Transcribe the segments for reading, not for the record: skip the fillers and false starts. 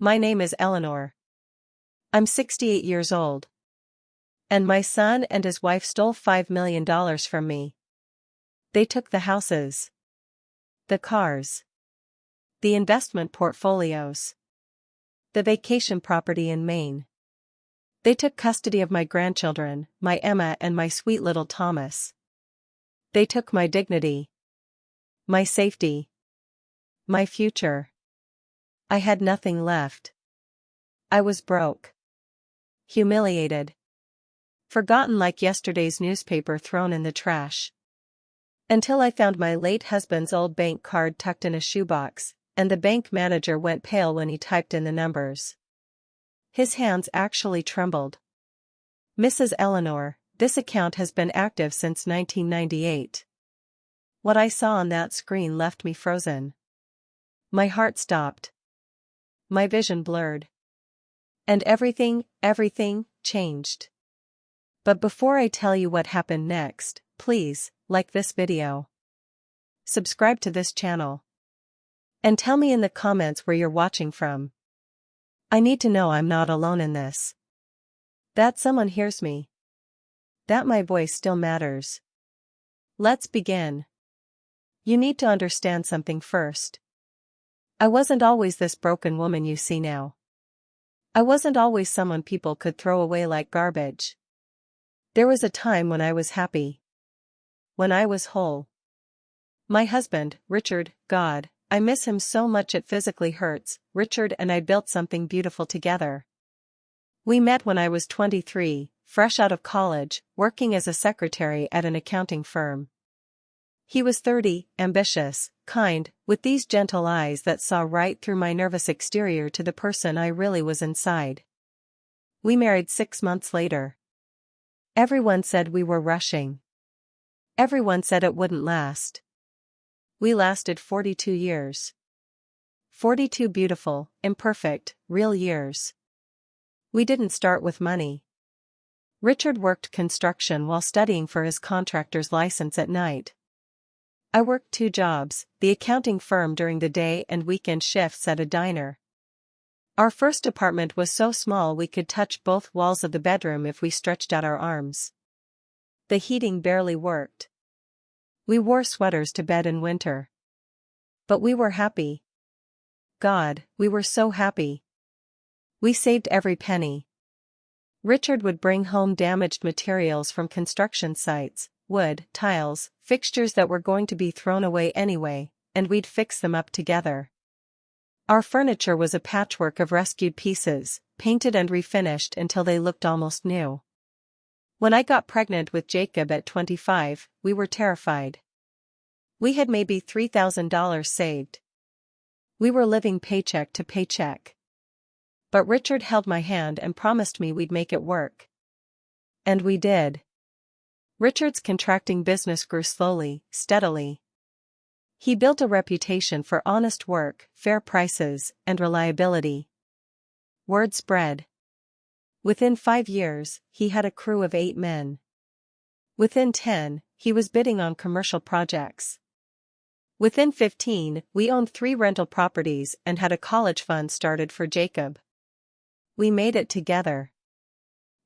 My name is Eleanor. I'm 68 years old. And my son and his wife stole $5 million from me. They took the houses, the cars, the investment portfolios, the vacation property in Maine. They took custody of my grandchildren, my Emma and my sweet little Thomas. They took my dignity, my safety, my future. I had nothing left. I was broke. Humiliated. Forgotten like yesterday's newspaper thrown in the trash. Until I found my late husband's old bank card tucked in a shoebox, and the bank manager went pale when he typed in the numbers. His hands actually trembled. Mrs. Eleanor, this account has been active since 1998. What I saw on that screen left me frozen. My heart stopped. My vision blurred. And everything changed. But before I tell you what happened next, please, like this video. Subscribe to this channel. And tell me in the comments where you're watching from. I need to know I'm not alone in this. That someone hears me. That my voice still matters. Let's begin. You need to understand something first. I wasn't always this broken woman you see now. I wasn't always someone people could throw away like garbage. There was a time when I was happy. When I was whole. My husband, Richard, God, I miss him so much it physically hurts. Richard and I built something beautiful together. We met when I was 23, fresh out of college, working as a secretary at an accounting firm. He was 30, ambitious, kind, with these gentle eyes that saw right through my nervous exterior to the person I really was inside. We married 6 months later. Everyone said we were rushing. Everyone said it wouldn't last. We lasted 42 years. 42 beautiful, imperfect, real years. We didn't start with money. Richard worked construction while studying for his contractor's license at night. I worked 2 jobs, the accounting firm during the day and weekend shifts at a diner. Our first apartment was so small we could touch both walls of the bedroom if we stretched out our arms. The heating barely worked. We wore sweaters to bed in winter. But we were happy. God, we were so happy. We saved every penny. Richard would bring home damaged materials from construction sites, wood, tiles, fixtures that were going to be thrown away anyway, and we'd fix them up together. Our furniture was a patchwork of rescued pieces, painted and refinished until they looked almost new. When I got pregnant with Jacob at 25, we were terrified. We had maybe $3,000 saved. We were living paycheck to paycheck. But Richard held my hand and promised me we'd make it work. And we did. Richard's contracting business grew slowly, steadily. He built a reputation for honest work, fair prices, and reliability. Word spread. Within 5 years, he had a crew of 8 men. Within 10, he was bidding on commercial projects. Within 15, we owned 3 rental properties and had a college fund started for Jacob. We made it together.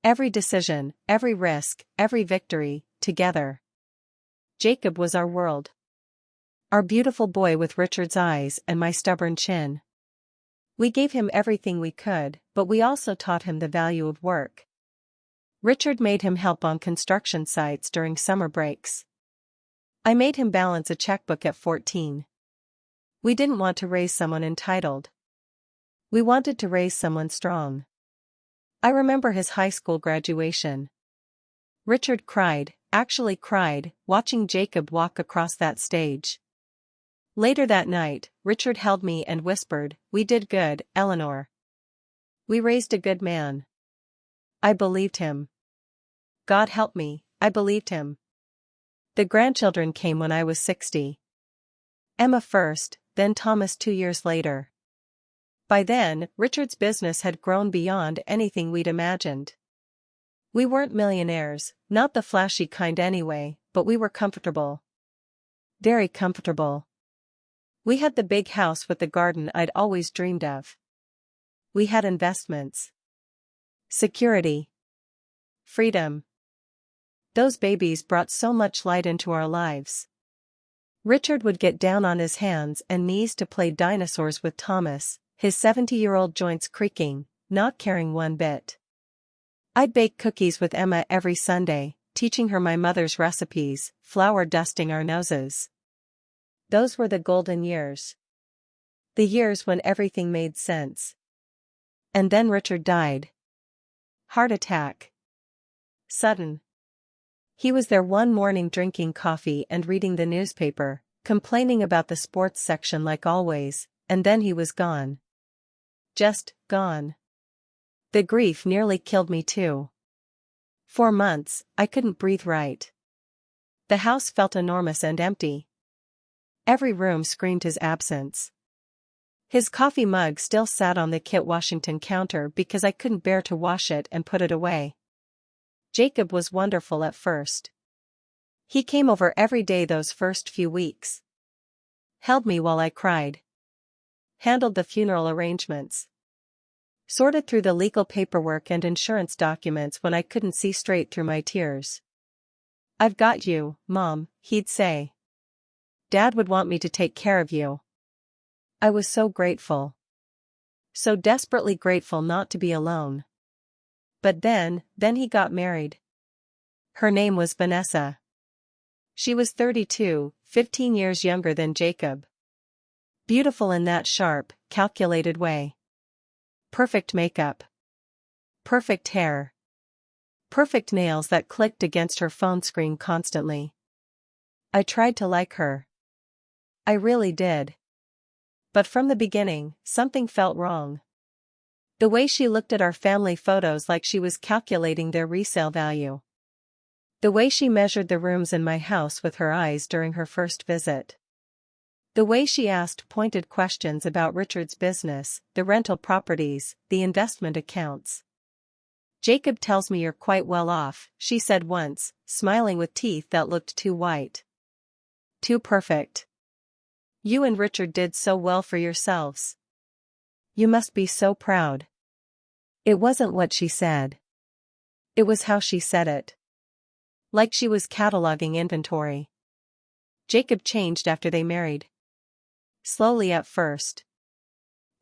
Every decision, every risk, every victory, together. Jacob was our world. Our beautiful boy with Richard's eyes and my stubborn chin. We gave him everything we could, but we also taught him the value of work. Richard made him help on construction sites during summer breaks. I made him balance a checkbook at 14. We didn't want to raise someone entitled. We wanted to raise someone strong. I remember his high school graduation. Richard cried, actually cried, watching Jacob walk across that stage. Later that night, Richard held me and whispered, "We did good, Eleanor. We raised a good man." I believed him. God help me, I believed him. The grandchildren came when I was 60. Emma first, then Thomas 2 years later. By then, Richard's business had grown beyond anything we'd imagined. We weren't millionaires, not the flashy kind anyway, but we were comfortable. Very comfortable. We had the big house with the garden I'd always dreamed of. We had investments. Security. Freedom. Those babies brought so much light into our lives. Richard would get down on his hands and knees to play dinosaurs with Thomas, his 70-year-old joints creaking, not caring one bit. I'd bake cookies with Emma every Sunday, teaching her my mother's recipes, flour dusting our noses. Those were the golden years. The years when everything made sense. And then Richard died. Heart attack. Sudden. He was there one morning drinking coffee and reading the newspaper, complaining about the sports section like always, and then he was gone. Just gone. The grief nearly killed me too. For months, I couldn't breathe right. The house felt enormous and empty. Every room screamed his absence. His coffee mug still sat on the Kit Washington counter because I couldn't bear to wash it and put it away. Jacob was wonderful at first. He came over every day those first few weeks. Held me while I cried. Handled the funeral arrangements. Sorted through the legal paperwork and insurance documents when I couldn't see straight through my tears. "I've got you, Mom," he'd say. "Dad would want me to take care of you." I was so grateful. So desperately grateful not to be alone. But then he got married. Her name was Vanessa. She was 32, 15 years younger than Jacob. Beautiful in that sharp, calculated way. Perfect makeup. Perfect hair. Perfect nails that clicked against her phone screen constantly. I tried to like her. I really did. But from the beginning, something felt wrong. The way she looked at our family photos like she was calculating their resale value. The way she measured the rooms in my house with her eyes during her first visit. The way she asked pointed questions about Richard's business, the rental properties, the investment accounts. "Jacob tells me you're quite well off," she said once, smiling with teeth that looked too white. "Too perfect. You and Richard did so well for yourselves. You must be so proud." It wasn't what she said. It was how she said it. Like she was cataloging inventory. Jacob changed after they married. Slowly at first.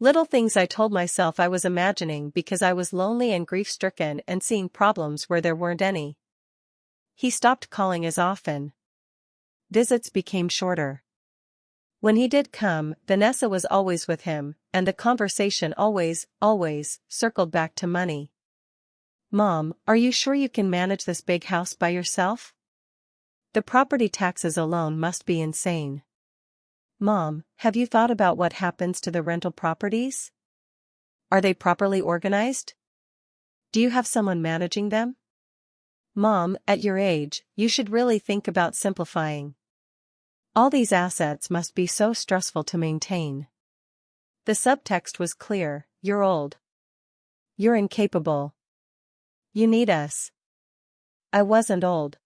Little things I told myself I was imagining because I was lonely and grief-stricken and seeing problems where there weren't any. He stopped calling as often. Visits became shorter. When he did come, Vanessa was always with him, and the conversation always circled back to money. "Mom, are you sure you can manage this big house by yourself? The property taxes alone must be insane. Mom, have you thought about what happens to the rental properties? Are they properly organized? Do you have someone managing them? Mom, at your age, you should really think about simplifying. All these assets must be so stressful to maintain." The subtext was clear: you're old. You're incapable. You need us. I wasn't old.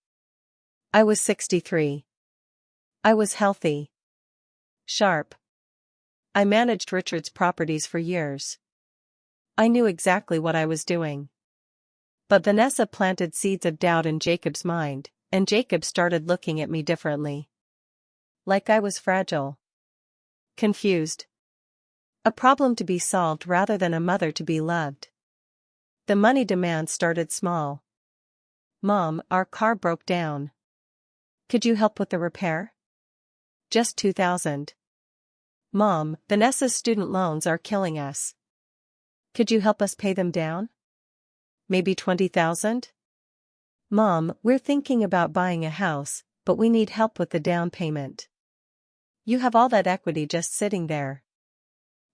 I was 63. I was healthy. Sharp. I managed Richard's properties for years. I knew exactly what I was doing. But Vanessa planted seeds of doubt in Jacob's mind, and Jacob started looking at me differently. Like I was fragile. Confused. A problem to be solved rather than a mother to be loved. The money demands started small. "Mom, our car broke down. Could you help with the repair?" "Just $2,000. Mom, Vanessa's student loans are killing us. Could you help us pay them down? Maybe $20,000? Mom, we're thinking about buying a house, but we need help with the down payment. You have all that equity just sitting there."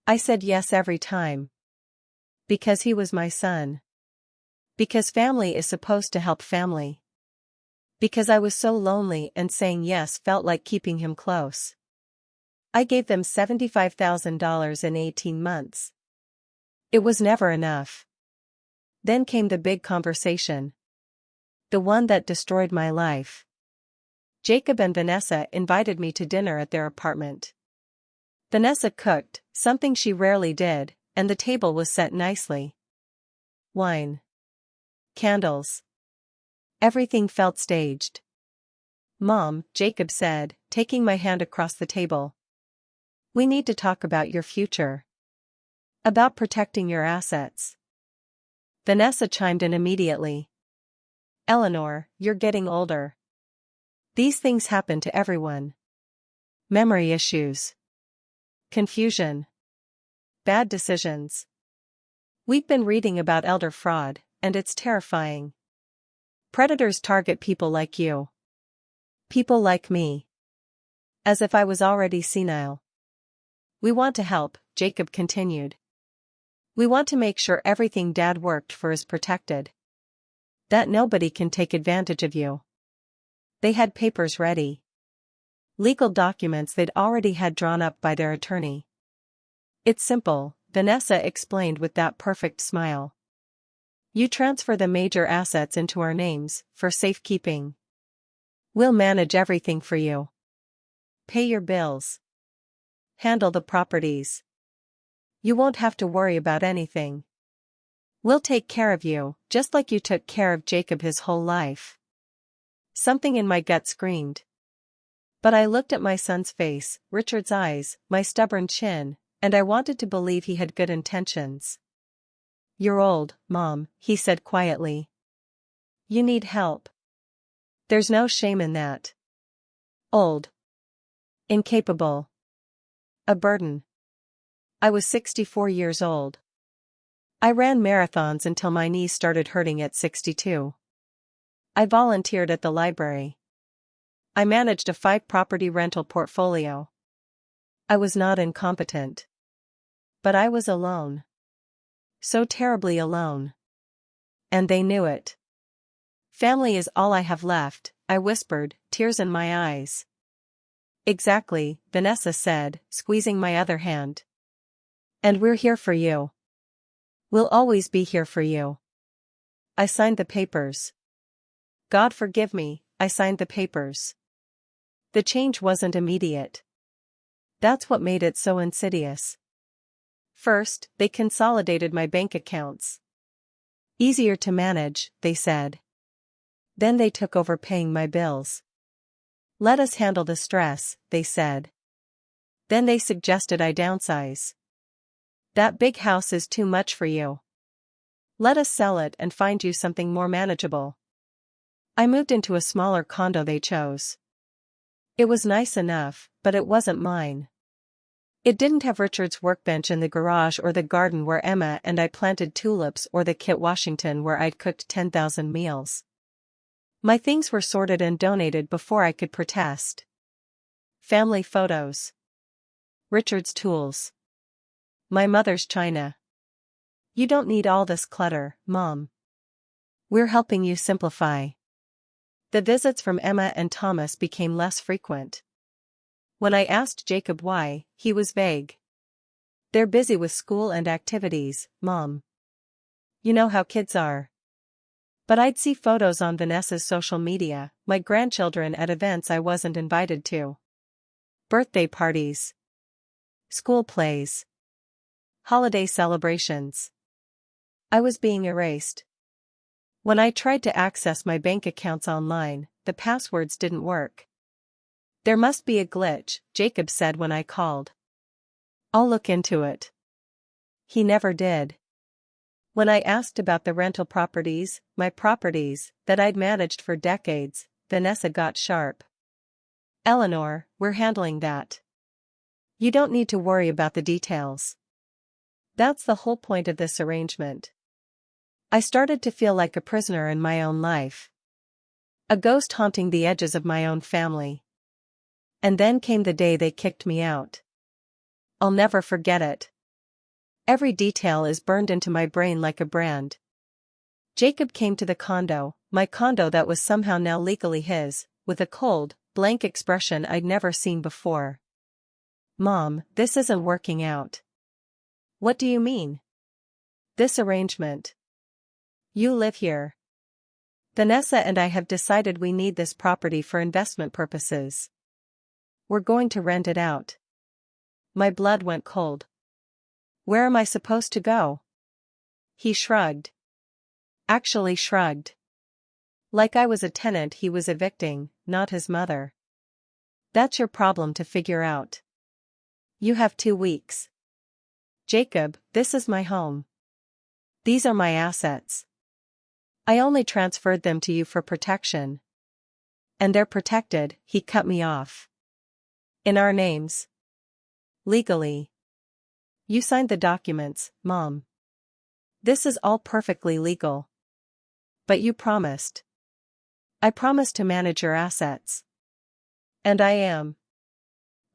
I said yes every time. Because he was my son. Because family is supposed to help family. Because I was so lonely and saying yes felt like keeping him close. I gave them $75,000 in 18 months. It was never enough. Then came the big conversation. The one that destroyed my life. Jacob and Vanessa invited me to dinner at their apartment. Vanessa cooked, something she rarely did, and the table was set nicely. Wine. Candles. Everything felt staged. "Mom," Jacob said, taking my hand across the table. "We need to talk about your future. About protecting your assets." Vanessa chimed in immediately. "Eleanor, you're getting older. These things happen to everyone. Memory issues. Confusion. Bad decisions. We've been reading about elder fraud, and it's terrifying. Predators target people like you. People like me. As if I was already senile. We want to help," Jacob continued. "We want to make sure everything Dad worked for is protected. That nobody can take advantage of you." They had papers ready. Legal documents they'd already had drawn up by their attorney. "It's simple," Vanessa explained with that perfect smile. "You transfer the major assets into our names, for safekeeping. We'll manage everything for you. Pay your bills. Handle the properties. You won't have to worry about anything. We'll take care of you, just like you took care of Jacob his whole life." Something in my gut screamed. But I looked at my son's face, Richard's eyes, my stubborn chin, and I wanted to believe he had good intentions. "You're old, Mom," he said quietly. "You need help. There's no shame in that. Old. Incapable. A burden." I was 64 years old. I ran marathons until my knees started hurting at 62. I volunteered at the library. I managed a 5-property rental portfolio. I was not incompetent. But I was alone. So terribly alone. And they knew it. "Family is all I have left," I whispered, tears in my eyes. "Exactly," Vanessa said, squeezing my other hand. "And we're here for you. We'll always be here for you." I signed the papers. God forgive me, I signed the papers. The change wasn't immediate. That's what made it so insidious. First, they consolidated my bank accounts. "Easier to manage," they said. Then they took over paying my bills. "Let us handle the stress," they said. Then they suggested I downsize. "That big house is too much for you. Let us sell it and find you something more manageable." I moved into a smaller condo they chose. It was nice enough, but it wasn't mine. It didn't have Richard's workbench in the garage or the garden where Emma and I planted tulips or the Kit Washington where I'd cooked 10,000 meals. My things were sorted and donated before I could protest. Family photos. Richard's tools. My mother's china. "You don't need all this clutter, Mom. We're helping you simplify." The visits from Emma and Thomas became less frequent. When I asked Jacob why, he was vague. "They're busy with school and activities, Mom. You know how kids are." But I'd see photos on Vanessa's social media, my grandchildren at events I wasn't invited to. Birthday parties. School plays. Holiday celebrations. I was being erased. When I tried to access my bank accounts online, the passwords didn't work. "There must be a glitch," Jacob said when I called. "I'll look into it." He never did. When I asked about the rental properties, my properties, that I'd managed for decades, Vanessa got sharp. "Eleanor, we're handling that. You don't need to worry about the details. That's the whole point of this arrangement." I started to feel like a prisoner in my own life. A ghost haunting the edges of my own family. And then came the day they kicked me out. I'll never forget it. Every detail is burned into my brain like a brand. Jacob came to the condo, my condo that was somehow now legally his, with a cold, blank expression I'd never seen before. "Mom, this isn't working out." "What do you mean?" "This arrangement. You live here. Vanessa and I have decided we need this property for investment purposes. We're going to rent it out." My blood went cold. Where am I supposed to go? He shrugged. Actually shrugged. Like I was a tenant he was evicting, not his mother. That's your problem to figure out. You have 2 weeks. Jacob, this is my home. These are my assets. I only transferred them to you for protection. And they're protected, he cut me off. In our names. Legally. You signed the documents, Mom. This is all perfectly legal. But you promised. I promised to manage your assets. And I am.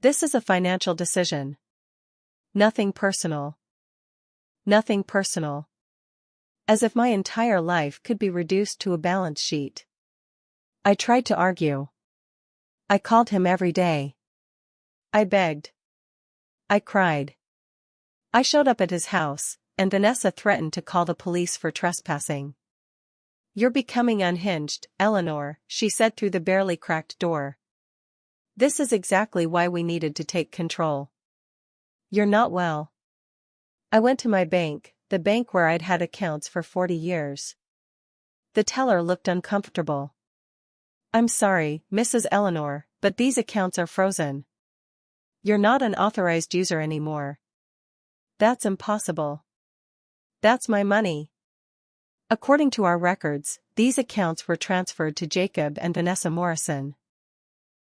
This is a financial decision. Nothing personal. Nothing personal. As if my entire life could be reduced to a balance sheet. I tried to argue. I called him every day. I begged. I cried. I showed up at his house, and Vanessa threatened to call the police for trespassing. You're becoming unhinged, Eleanor, she said through the barely cracked door. This is exactly why we needed to take control. You're not well. I went to my bank, the bank where I'd had accounts for 40 years. The teller looked uncomfortable. I'm sorry, Mrs. Eleanor, but these accounts are frozen. You're not an authorized user anymore. That's impossible. That's my money. According to our records, these accounts were transferred to Jacob and Vanessa Morrison.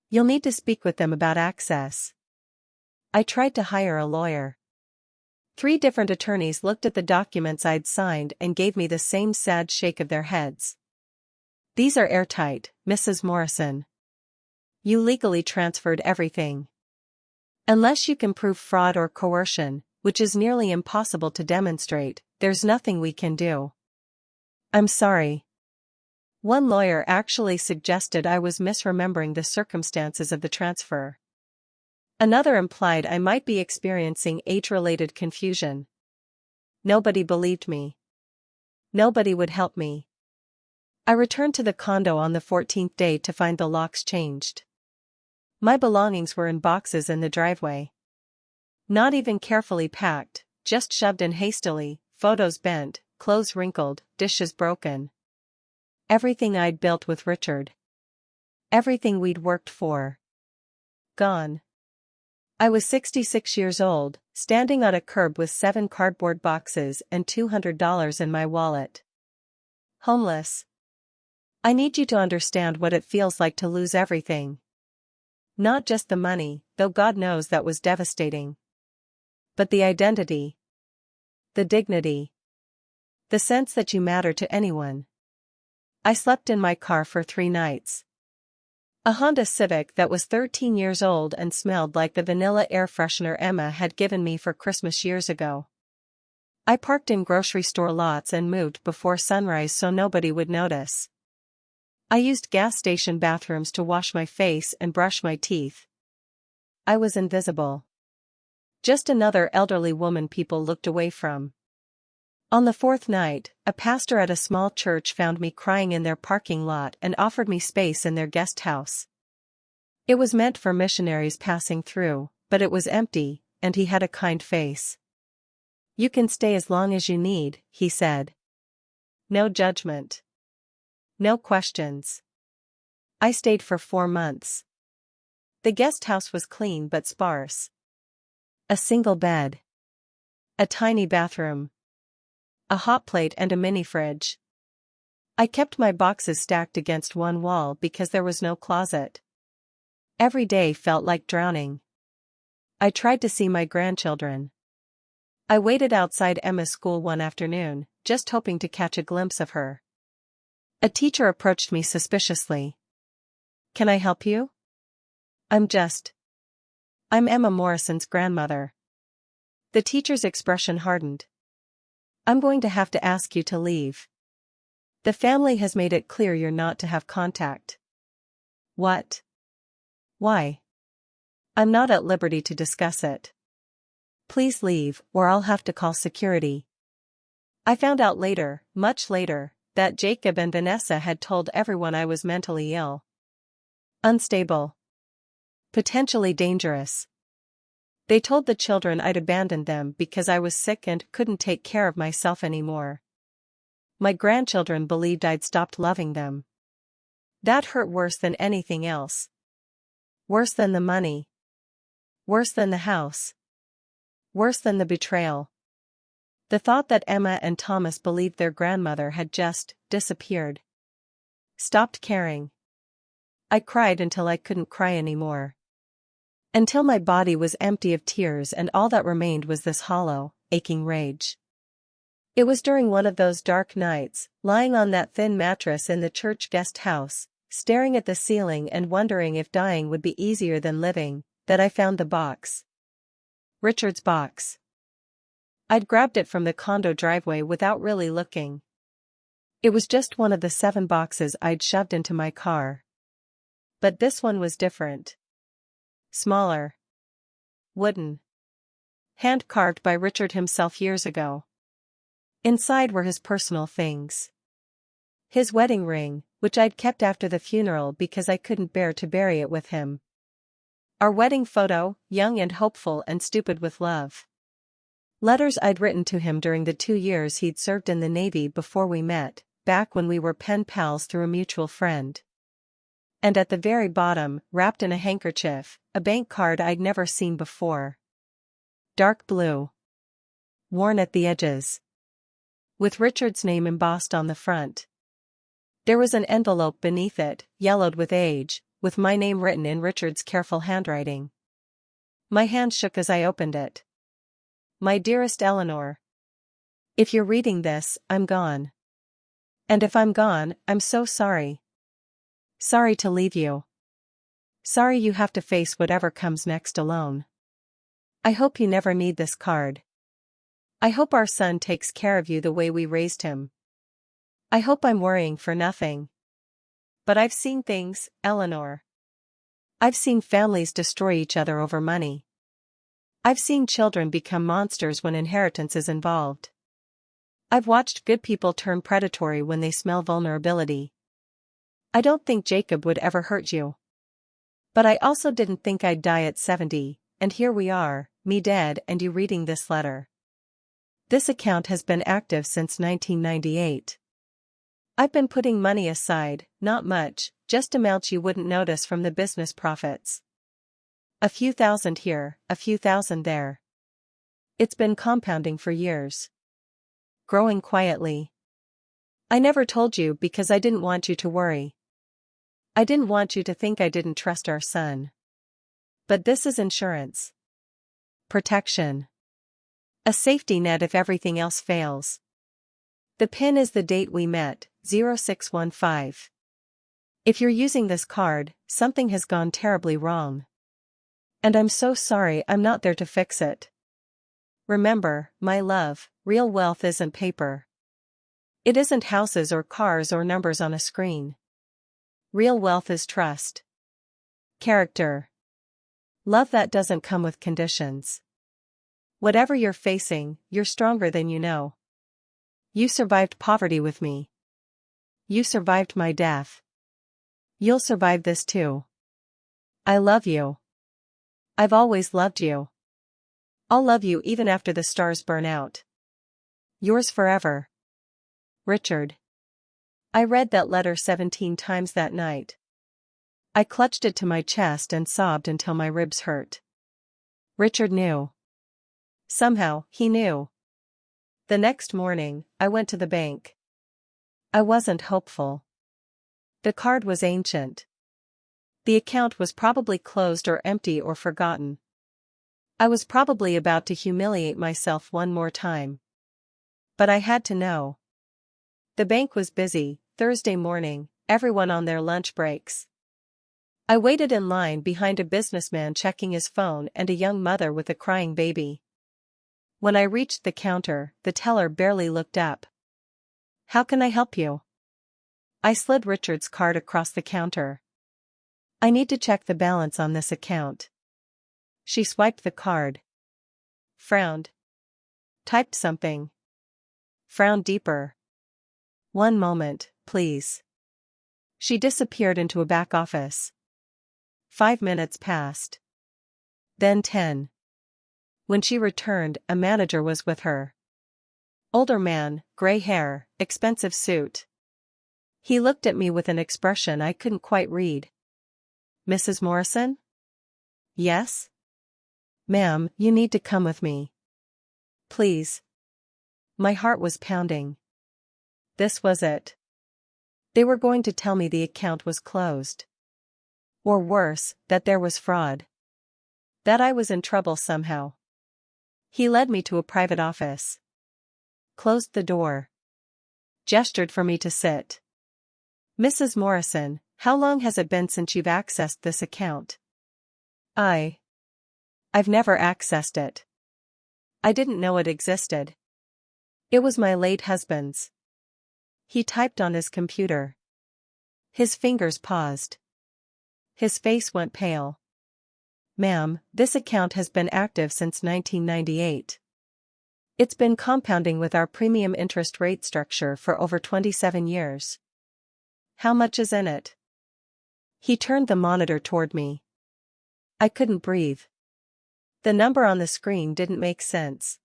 You'll need to speak with them about access. I tried to hire a lawyer. 3 different attorneys looked at the documents I'd signed and gave me the same sad shake of their heads. These are airtight, Mrs. Morrison. You legally transferred everything. Unless you can prove fraud or coercion, which is nearly impossible to demonstrate, there's nothing we can do. I'm sorry. One lawyer actually suggested I was misremembering the circumstances of the transfer. Another implied I might be experiencing age-related confusion. Nobody believed me. Nobody would help me. I returned to the condo on the 14th day to find the locks changed. My belongings were in boxes in the driveway. Not even carefully packed, just shoved in hastily, photos bent, clothes wrinkled, dishes broken. Everything I'd built with Richard. Everything we'd worked for. Gone. I was 66 years old, standing on a curb with 7 cardboard boxes and $200 in my wallet. Homeless. I need you to understand what it feels like to lose everything. Not just the money, though God knows that was devastating. But the identity. The dignity. The sense that you matter to anyone. I slept in my car for 3 nights. A Honda Civic that was 13 years old and smelled like the vanilla air freshener Emma had given me for Christmas years ago. I parked in grocery store lots and moved before sunrise so nobody would notice. I used gas station bathrooms to wash my face and brush my teeth. I was invisible. Just another elderly woman people looked away from. On the 4th night, a pastor at a small church found me crying in their parking lot and offered me space in their guest house. It was meant for missionaries passing through, but it was empty, and he had a kind face. You can stay as long as you need, he said. No judgment. No questions. I stayed for 4 months. The guest house was clean but sparse. A single bed. A tiny bathroom. A hot plate and a mini fridge. I kept my boxes stacked against one wall because there was no closet. Every day felt like drowning. I tried to see my grandchildren. I waited outside Emma's school one afternoon, just hoping to catch a glimpse of her. A teacher approached me suspiciously. Can I help you? I'm Emma Morrison's grandmother. The teacher's expression hardened. I'm going to have to ask you to leave. The family has made it clear you're not to have contact. What? Why? I'm not at liberty to discuss it. Please leave, or I'll have to call security. I found out later, much later, that Jacob and Vanessa had told everyone I was mentally ill. Unstable. Potentially dangerous. They told the children I'd abandoned them because I was sick and couldn't take care of myself anymore. My grandchildren believed I'd stopped loving them. That hurt worse than anything else. Worse than the money. Worse than the house. Worse than the betrayal. The thought that Emma and Thomas believed their grandmother had just disappeared. Stopped caring. I cried until I couldn't cry anymore. Until my body was empty of tears and all that remained was this hollow, aching rage. It was during one of those dark nights, lying on that thin mattress in the church guest house, staring at the ceiling and wondering if dying would be easier than living, that I found the box. Richard's box. I'd grabbed it from the condo driveway without really looking. It was just one of the 7 boxes I'd shoved into my car. But this one was different. Smaller. Wooden. Hand-carved by Richard himself years ago. Inside were his personal things. His wedding ring, which I'd kept after the funeral because I couldn't bear to bury it with him. Our wedding photo, young and hopeful and stupid with love. Letters I'd written to him during the 2 years he'd served in the Navy before we met, back when we were pen pals through a mutual friend. And at the very bottom, wrapped in a handkerchief, a bank card I'd never seen before. Dark blue. Worn at the edges. With Richard's name embossed on the front. There was an envelope beneath it, yellowed with age, with my name written in Richard's careful handwriting. My hand shook as I opened it. My dearest Eleanor. If you're reading this, I'm gone. And if I'm gone, I'm so sorry. Sorry to leave you. Sorry you have to face whatever comes next alone. I hope you never need this card. I hope our son takes care of you the way we raised him. I hope I'm worrying for nothing. But I've seen things, Eleanor. I've seen families destroy each other over money. I've seen children become monsters when inheritance is involved. I've watched good people turn predatory when they smell vulnerability. I don't think Jacob would ever hurt you. But I also didn't think I'd die at 70, and here we are, me dead and you reading this letter. This account has been active since 1998. I've been putting money aside, not much, just amounts you wouldn't notice from the business profits. A few thousand here, a few thousand there. It's been compounding for years. Growing quietly. I never told you because I didn't want you to worry. I didn't want you to think I didn't trust our son. But this is insurance. Protection. A safety net if everything else fails. The PIN is the date we met, 0615. If you're using this card, something has gone terribly wrong. And I'm so sorry I'm not there to fix it. Remember, my love, real wealth isn't paper. It isn't houses or cars or numbers on a screen. Real wealth is trust. Character. Love that doesn't come with conditions. Whatever you're facing, you're stronger than you know. You survived poverty with me. You survived my death. You'll survive this too. I love you. I've always loved you. I'll love you even after the stars burn out. Yours forever. Richard. I read that letter 17 times that night. I clutched it to my chest and sobbed until my ribs hurt. Richard knew. Somehow, he knew. The next morning, I went to the bank. I wasn't hopeful. The card was ancient. The account was probably closed or empty or forgotten. I was probably about to humiliate myself one more time. But I had to know. The bank was busy, Thursday morning, everyone on their lunch breaks. I waited in line behind a businessman checking his phone and a young mother with a crying baby. When I reached the counter, the teller barely looked up. How can I help you? I slid Richard's card across the counter. I need to check the balance on this account. She swiped the card. Frowned. Typed something. Frowned deeper. 1 moment, please. She disappeared into a back office. 5 minutes passed. Then 10. When she returned, a manager was with her. Older man, gray hair, expensive suit. He looked at me with an expression I couldn't quite read. "Mrs. Morrison?" "Yes?" "Ma'am, you need to come with me. Please." My heart was pounding. This was it. They were going to tell me the account was closed. Or worse, that there was fraud. That I was in trouble somehow. He led me to a private office. Closed the door. Gestured for me to sit. "Mrs. Morrison, how long has it been since you've accessed this account?" I've never accessed it. I didn't know it existed. It was my late husband's. He typed on his computer. His fingers paused. His face went pale. "Ma'am, this account has been active since 1998. It's been compounding with our premium interest rate structure for over 27 years. How much is in it?" He turned the monitor toward me. I couldn't breathe. The number on the screen didn't make sense.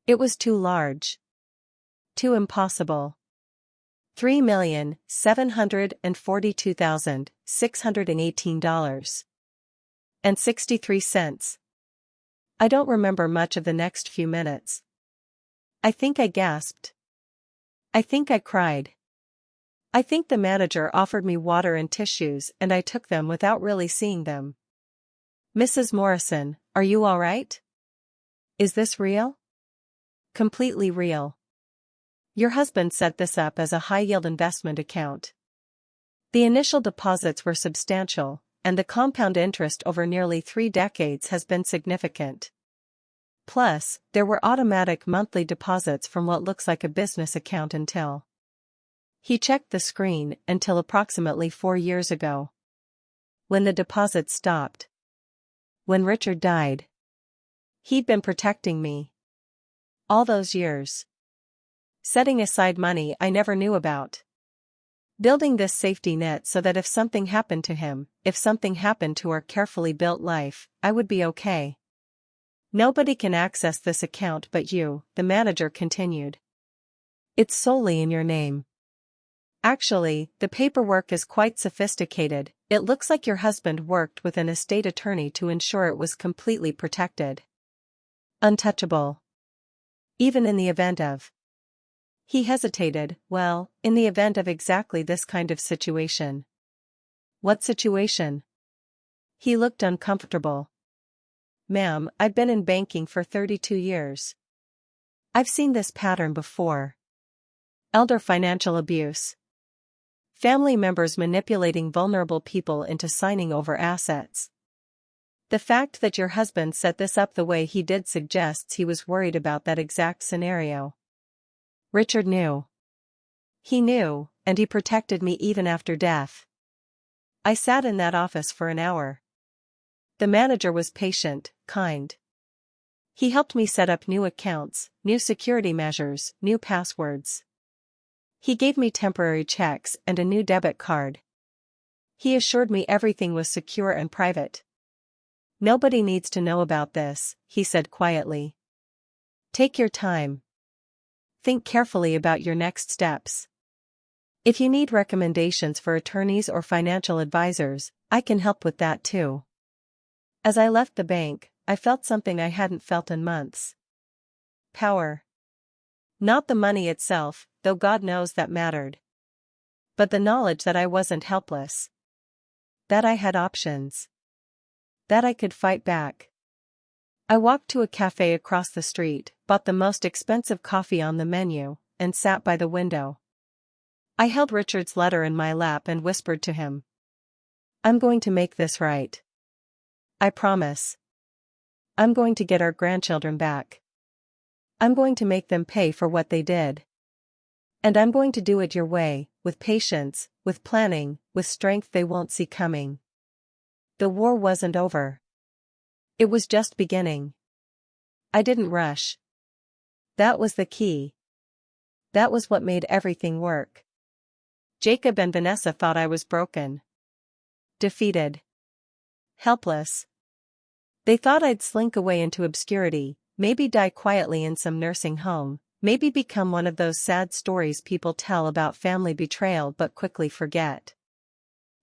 It was too large. Too impossible. $3,742,618.63. I don't remember much of the next few minutes. I think I gasped. I think I cried. I think the manager offered me water and tissues and I took them without really seeing them. "Mrs. Morrison, are you all right? Is this real?" "Completely real. Your husband set this up as a high-yield investment account. The initial deposits were substantial, and the compound interest over nearly 3 decades has been significant. Plus, there were automatic monthly deposits from what looks like a business account until..." He checked the screen until approximately 4 years ago. When the deposits stopped. When Richard died. He'd been protecting me. All those years. Setting aside money I never knew about. Building this safety net so that if something happened to him, if something happened to our carefully built life, I would be okay. "Nobody can access this account but you," the manager continued. "It's solely in your name. Actually, the paperwork is quite sophisticated. It looks like your husband worked with an estate attorney to ensure it was completely protected. Untouchable. Even in the event of..." He hesitated. "Well, in the event of exactly this kind of situation." "What situation?" He looked uncomfortable. "Ma'am, I've been in banking for 32 years. I've seen this pattern before. Elder financial abuse. Family members manipulating vulnerable people into signing over assets. The fact that your husband set this up the way he did suggests he was worried about that exact scenario. Richard knew. He knew, and he protected me even after death. I sat in that office for an hour. The manager was patient, kind. He helped me set up new accounts, new security measures, new passwords. He gave me temporary checks and a new debit card. He assured me everything was secure and private. "Nobody needs to know about this," he said quietly. "Take your time. Think carefully about your next steps. If you need recommendations for attorneys or financial advisors, I can help with that too." As I left the bank, I felt something I hadn't felt in months. Power. Not the money itself, though God knows that mattered. But the knowledge that I wasn't helpless. That I had options. That I could fight back. I walked to a cafe across the street, bought the most expensive coffee on the menu, and sat by the window. I held Richard's letter in my lap and whispered to him. "I'm going to make this right. I promise. I'm going to get our grandchildren back. I'm going to make them pay for what they did. And I'm going to do it your way, with patience, with planning, with strength they won't see coming." The war wasn't over. It was just beginning. I didn't rush. That was the key. That was what made everything work. Jacob and Vanessa thought I was broken. Defeated. Helpless. They thought I'd slink away into obscurity, maybe die quietly in some nursing home, maybe become one of those sad stories people tell about family betrayal but quickly forget.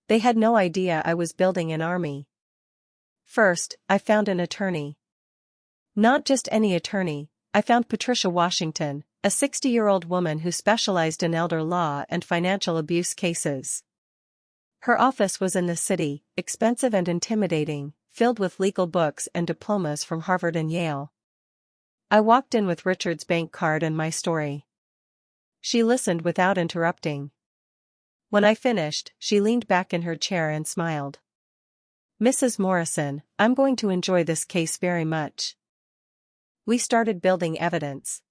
They had no idea I was building an army. First, I found an attorney. Not just any attorney, I found Patricia Washington, a 60-year-old woman who specialized in elder law and financial abuse cases. Her office was in the city, expensive and intimidating, filled with legal books and diplomas from Harvard and Yale. I walked in with Richard's bank card and my story. She listened without interrupting. When I finished, she leaned back in her chair and smiled. "Mrs. Morrison, I'm going to enjoy this case very much." We started building evidence.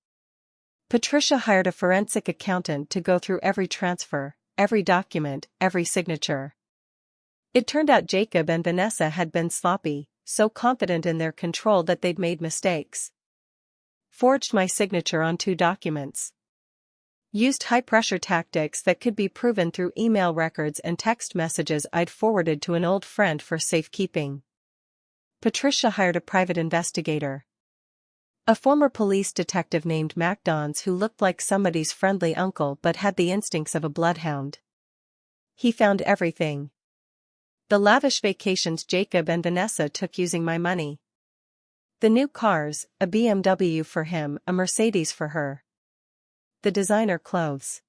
Patricia hired a forensic accountant to go through every transfer, every document, every signature. It turned out Jacob and Vanessa had been sloppy, so confident in their control that they'd made mistakes. Forged my signature on 2 documents. Used high-pressure tactics that could be proven through email records and text messages I'd forwarded to an old friend for safekeeping. Patricia hired a private investigator. A former police detective named Mac Dons who looked like somebody's friendly uncle but had the instincts of a bloodhound. He found everything. The lavish vacations Jacob and Vanessa took using my money. The new cars, a BMW for him, a Mercedes for her. The designer clothes.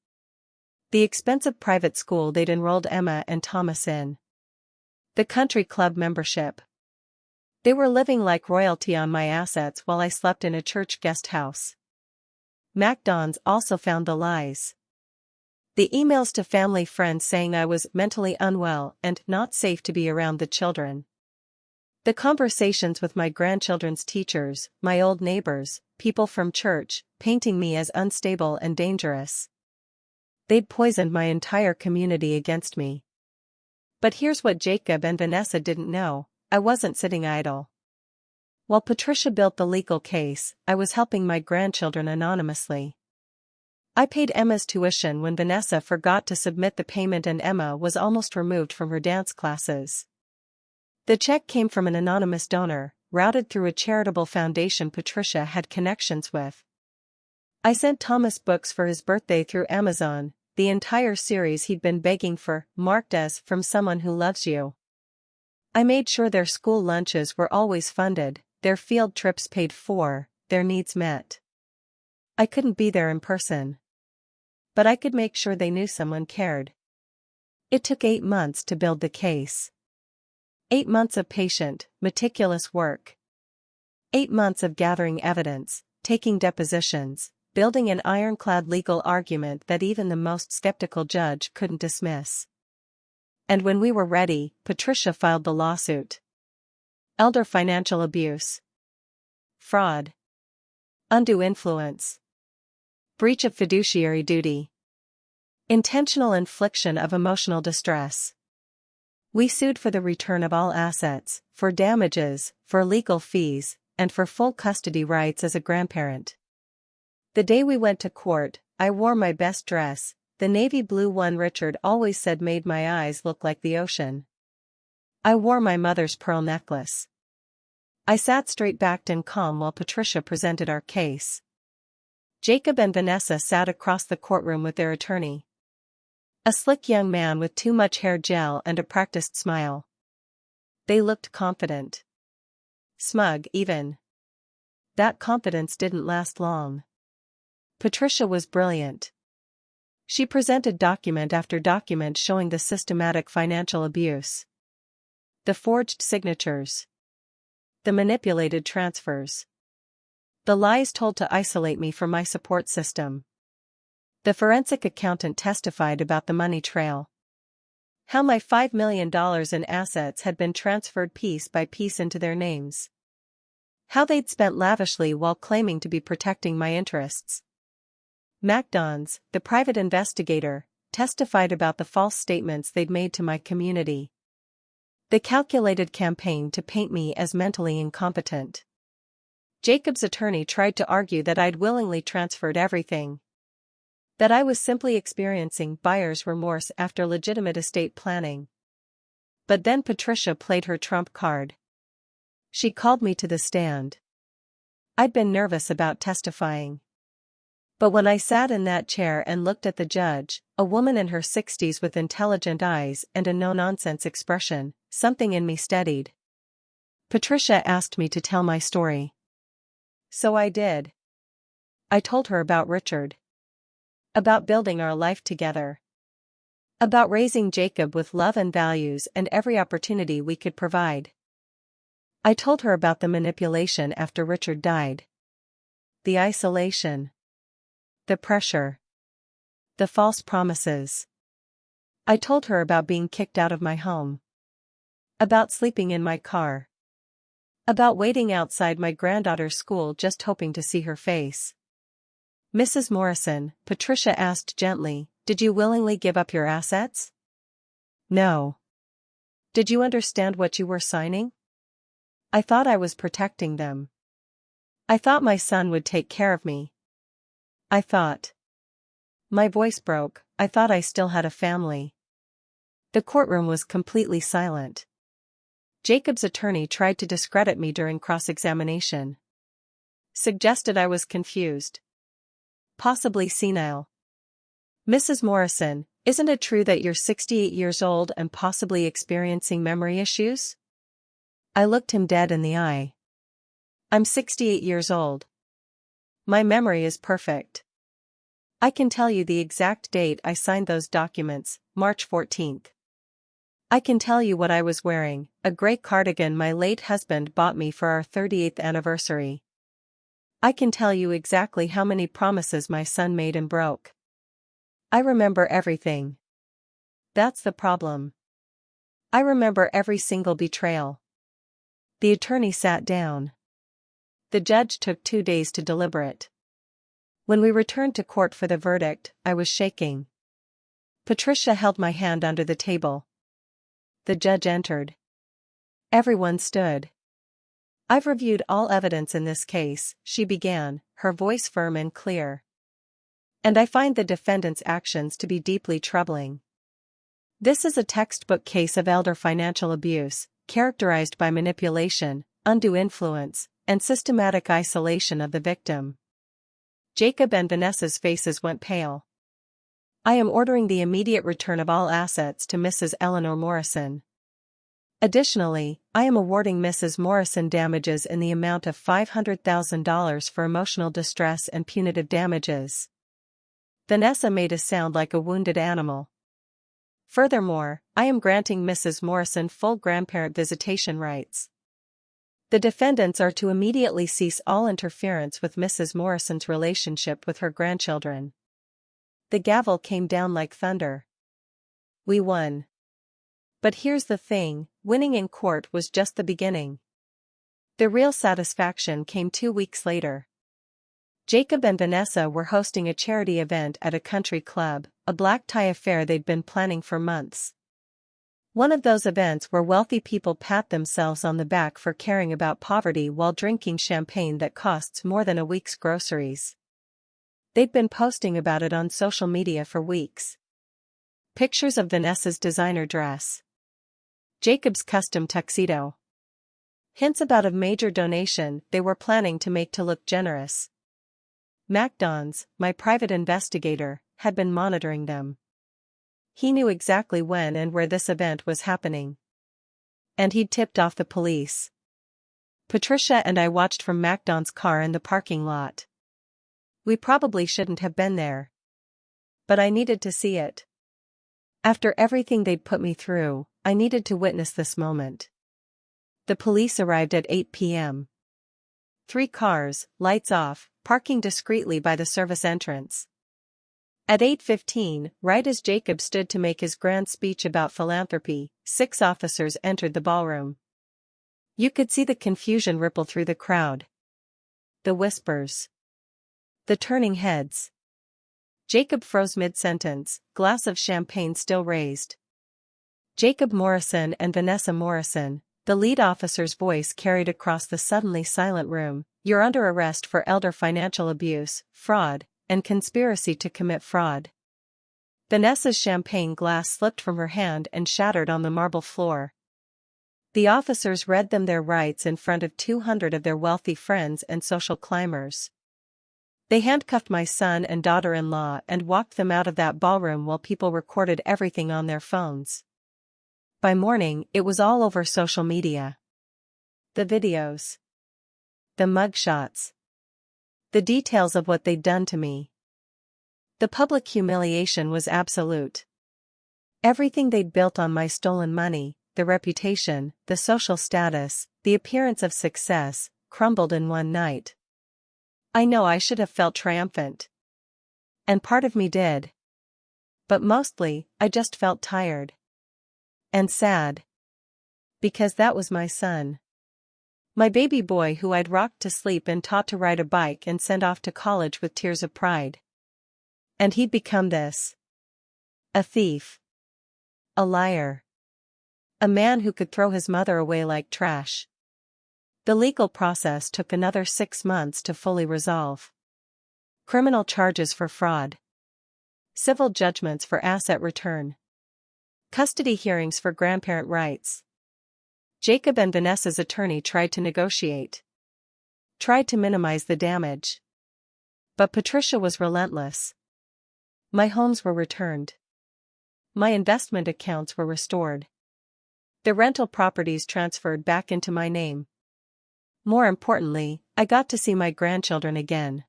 The expensive private school they'd enrolled Emma and Thomas in. The country club membership. They were living like royalty on my assets while I slept in a church guest house. Mac Dons also found the lies. The emails to family friends saying I was mentally unwell and not safe to be around the children. The conversations with my grandchildren's teachers, my old neighbors, people from church, painting me as unstable and dangerous. They'd poisoned my entire community against me. But here's what Jacob and Vanessa didn't know: I wasn't sitting idle. While Patricia built the legal case, I was helping my grandchildren anonymously. I paid Emma's tuition when Vanessa forgot to submit the payment and Emma was almost removed from her dance classes. The check came from an anonymous donor, routed through a charitable foundation Patricia had connections with. I sent Thomas books for his birthday through Amazon, the entire series he'd been begging for, marked as "From Someone Who Loves You." I made sure their school lunches were always funded, their field trips paid for, their needs met. I couldn't be there in person. But I could make sure they knew someone cared. It took 8 months to build the case. 8 months of patient, meticulous work. 8 months of gathering evidence, taking depositions, building an ironclad legal argument that even the most skeptical judge couldn't dismiss. And when we were ready, Patricia filed the lawsuit. Elder financial abuse. Fraud. Undue influence. Breach of fiduciary duty. Intentional infliction of emotional distress. We sued for the return of all assets, for damages, for legal fees, and for full custody rights as a grandparent. The day we went to court, I wore my best dress, the navy blue one Richard always said made my eyes look like the ocean. I wore my mother's pearl necklace. I sat straight-backed and calm while Patricia presented our case. Jacob and Vanessa sat across the courtroom with their attorney. A slick young man with too much hair gel and a practiced smile. They looked confident. Smug, even. That confidence didn't last long. Patricia was brilliant. She presented document after document showing the systematic financial abuse. The forged signatures. The manipulated transfers. The lies told to isolate me from my support system. The forensic accountant testified about the money trail. How my $5 million in assets had been transferred piece by piece into their names. How they'd spent lavishly while claiming to be protecting my interests. Mac Dons, the private investigator, testified about the false statements they'd made to my community. The calculated campaign to paint me as mentally incompetent. Jacob's attorney tried to argue that I'd willingly transferred everything. That I was simply experiencing buyer's remorse after legitimate estate planning. But then Patricia played her trump card. She called me to the stand. I'd been nervous about testifying. But when I sat in that chair and looked at the judge, a woman in her 60s with intelligent eyes and a no-nonsense expression, something in me steadied. Patricia asked me to tell my story. So I did. I told her about Richard. About building our life together. About raising Jacob with love and values and every opportunity we could provide. I told her about the manipulation after Richard died. The isolation. The pressure. The false promises. I told her about being kicked out of my home. About sleeping in my car. About waiting outside my granddaughter's school just hoping to see her face. Mrs. Morrison, Patricia asked gently, did you willingly give up your assets? No. Did you understand what you were signing? I thought I was protecting them. I thought my son would take care of me. I thought. My voice broke, I thought I still had a family. The courtroom was completely silent. Jacob's attorney tried to discredit me during cross-examination. Suggested I was confused. Possibly senile. Mrs. Morrison, isn't it true that you're 68 years old and possibly experiencing memory issues? I looked him dead in the eye. I'm 68 years old. My memory is perfect. I can tell you the exact date I signed those documents, March 14th. I can tell you what I was wearing, a gray cardigan my late husband bought me for our 38th anniversary. I can tell you exactly how many promises my son made and broke. I remember everything. That's the problem. I remember every single betrayal. The attorney sat down. The judge took 2 days to deliberate. When we returned to court for the verdict, I was shaking. Patricia held my hand under the table. The judge entered. Everyone stood. I've reviewed all evidence in this case, she began, her voice firm and clear. And I find the defendant's actions to be deeply troubling. This is a textbook case of elder financial abuse, characterized by manipulation, undue influence, and systematic isolation of the victim. Jacob and Vanessa's faces went pale. I am ordering the immediate return of all assets to Mrs. Eleanor Morrison. Additionally, I am awarding Mrs. Morrison damages in the amount of $500,000 for emotional distress and punitive damages. Vanessa made us sound like a wounded animal. Furthermore, I am granting Mrs. Morrison full grandparent visitation rights. The defendants are to immediately cease all interference with Mrs. Morrison's relationship with her grandchildren. The gavel came down like thunder. We won. But here's the thing, winning in court was just the beginning. The real satisfaction came 2 weeks later. Jacob and Vanessa were hosting a charity event at a country club, a black tie affair they'd been planning for months. One of those events where wealthy people pat themselves on the back for caring about poverty while drinking champagne that costs more than a week's groceries. They'd been posting about it on social media for weeks. Pictures of Vanessa's designer dress. Jacob's custom tuxedo. Hints about a major donation they were planning to make to look generous. MacDon's, my private investigator, had been monitoring them. He knew exactly when and where this event was happening. And he'd tipped off the police. Patricia and I watched from MacDon's car in the parking lot. We probably shouldn't have been there. But I needed to see it. After everything they'd put me through, I needed to witness this moment. The police arrived at 8 p.m. 3 cars, lights off, parking discreetly by the service entrance. At 8:15, right as Jacob stood to make his grand speech about philanthropy, 6 officers entered the ballroom. You could see the confusion ripple through the crowd. The whispers. The turning heads. Jacob froze mid-sentence, glass of champagne still raised. Jacob Morrison and Vanessa Morrison, the lead officer's voice carried across the suddenly silent room, you're under arrest for elder financial abuse, fraud, and conspiracy to commit fraud. Vanessa's champagne glass slipped from her hand and shattered on the marble floor. The officers read them their rights in front of 200 of their wealthy friends and social climbers. They handcuffed my son and daughter-in-law and walked them out of that ballroom while people recorded everything on their phones. By morning, it was all over social media. The videos. The mugshots. The details of what they'd done to me. The public humiliation was absolute. Everything they'd built on my stolen money, the reputation, the social status, the appearance of success, crumbled in one night. I know I should have felt triumphant. And part of me did. But mostly, I just felt tired. And sad. Because that was my son. My baby boy who I'd rocked to sleep and taught to ride a bike and sent off to college with tears of pride. And he'd become this. A thief. A liar. A man who could throw his mother away like trash. The legal process took another 6 months to fully resolve. Criminal charges for fraud. Civil judgments for asset return. Custody hearings for grandparent rights. Jacob and Vanessa's attorney tried to negotiate. Tried to minimize the damage. But Patricia was relentless. My homes were returned. My investment accounts were restored. The rental properties transferred back into my name. More importantly, I got to see my grandchildren again.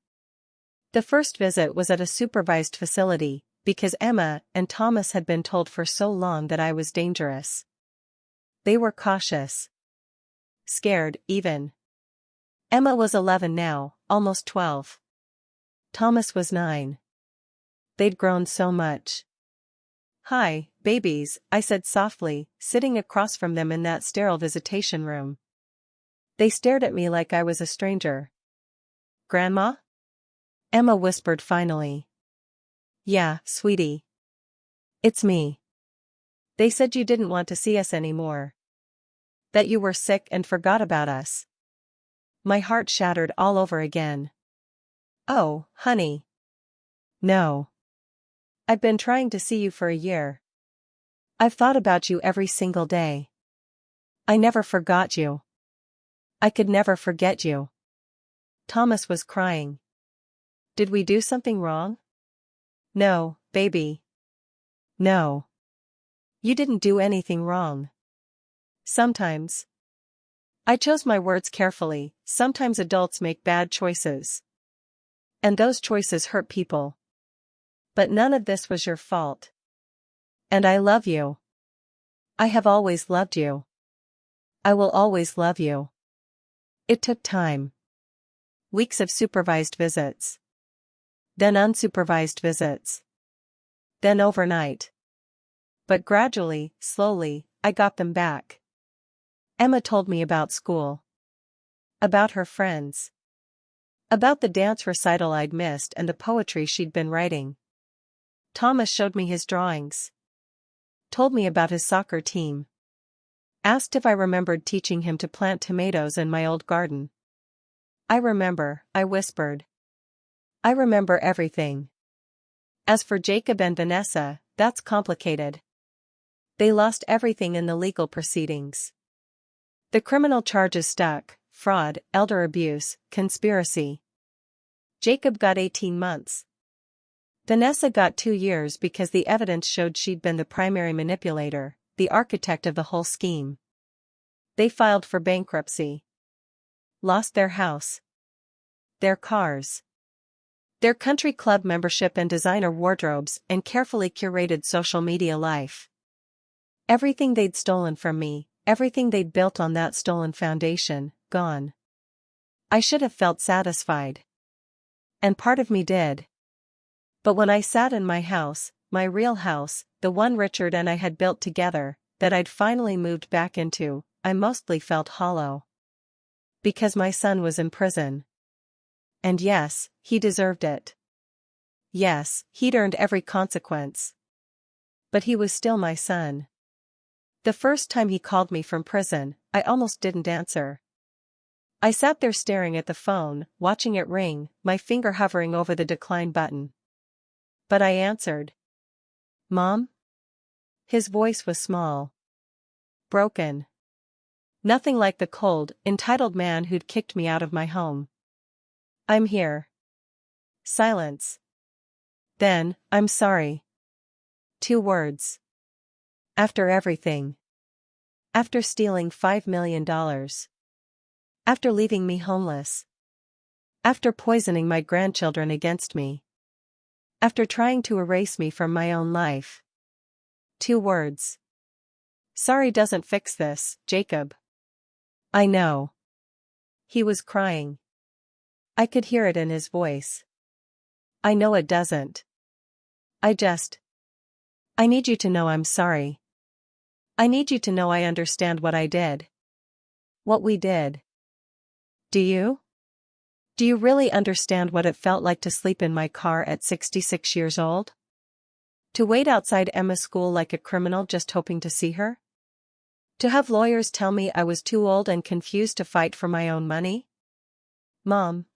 The first visit was at a supervised facility, because Emma and Thomas had been told for so long that I was dangerous. They were cautious. Scared, even. Emma was 11 now, almost 12. Thomas was 9. They'd grown so much. "Hi, babies," I said softly, sitting across from them in that sterile visitation room. They stared at me like I was a stranger. "Grandma?" Emma whispered finally. "Yeah, sweetie. It's me. They said you didn't want to see us anymore. That you were sick and forgot about us." My heart shattered all over again. "Oh, honey. No. I've been trying to see you for a year. I've thought about you every single day. I never forgot you. I could never forget you." Thomas was crying. "Did we do something wrong?" "No, baby. No. You didn't do anything wrong. Sometimes. I chose my words carefully. Sometimes adults make bad choices. And those choices hurt people. But none of this was your fault. And I love you. I have always loved you. I will always love you." It took time. Weeks of supervised visits. Then unsupervised visits. Then overnight. But gradually, slowly, I got them back. Emma told me about school. About her friends. About the dance recital I'd missed and the poetry she'd been writing. Thomas showed me his drawings. Told me about his soccer team. Asked if I remembered teaching him to plant tomatoes in my old garden. "I remember," I whispered. "I remember everything." As for Jacob and Vanessa, that's complicated. They lost everything in the legal proceedings. The criminal charges stuck: fraud, elder abuse, conspiracy. Jacob got 18 months. Vanessa got 2 years because the evidence showed she'd been the primary manipulator, the architect of the whole scheme. They filed for bankruptcy. Lost their house. Their cars. Their country club membership and designer wardrobes and carefully curated social media life. Everything they'd stolen from me, everything they'd built on that stolen foundation, gone. I should have felt satisfied. And part of me did. But when I sat in my house, my real house, the one Richard and I had built together, that I'd finally moved back into, I mostly felt hollow. Because my son was in prison. And yes, he deserved it. Yes, he'd earned every consequence. But he was still my son. The first time he called me from prison, I almost didn't answer. I sat there staring at the phone, watching it ring, my finger hovering over the decline button. But I answered. "Mom?" His voice was small. Broken. Nothing like the cold, entitled man who'd kicked me out of my home. I'm here. Silence. Then, I'm sorry. 2 words. After everything. After stealing $5 million. After leaving me homeless. After poisoning my grandchildren against me. After trying to erase me from my own life. 2 words. Sorry doesn't fix this, Jacob. I know. He was crying. I could hear it in his voice. I know it doesn't. I need you to know I'm sorry. I need you to know I understand what I did. What we did. Do you? Do you really understand what it felt like to sleep in my car at 66 years old? To wait outside Emma's school like a criminal just hoping to see her? To have lawyers tell me I was too old and confused to fight for my own money? Mom.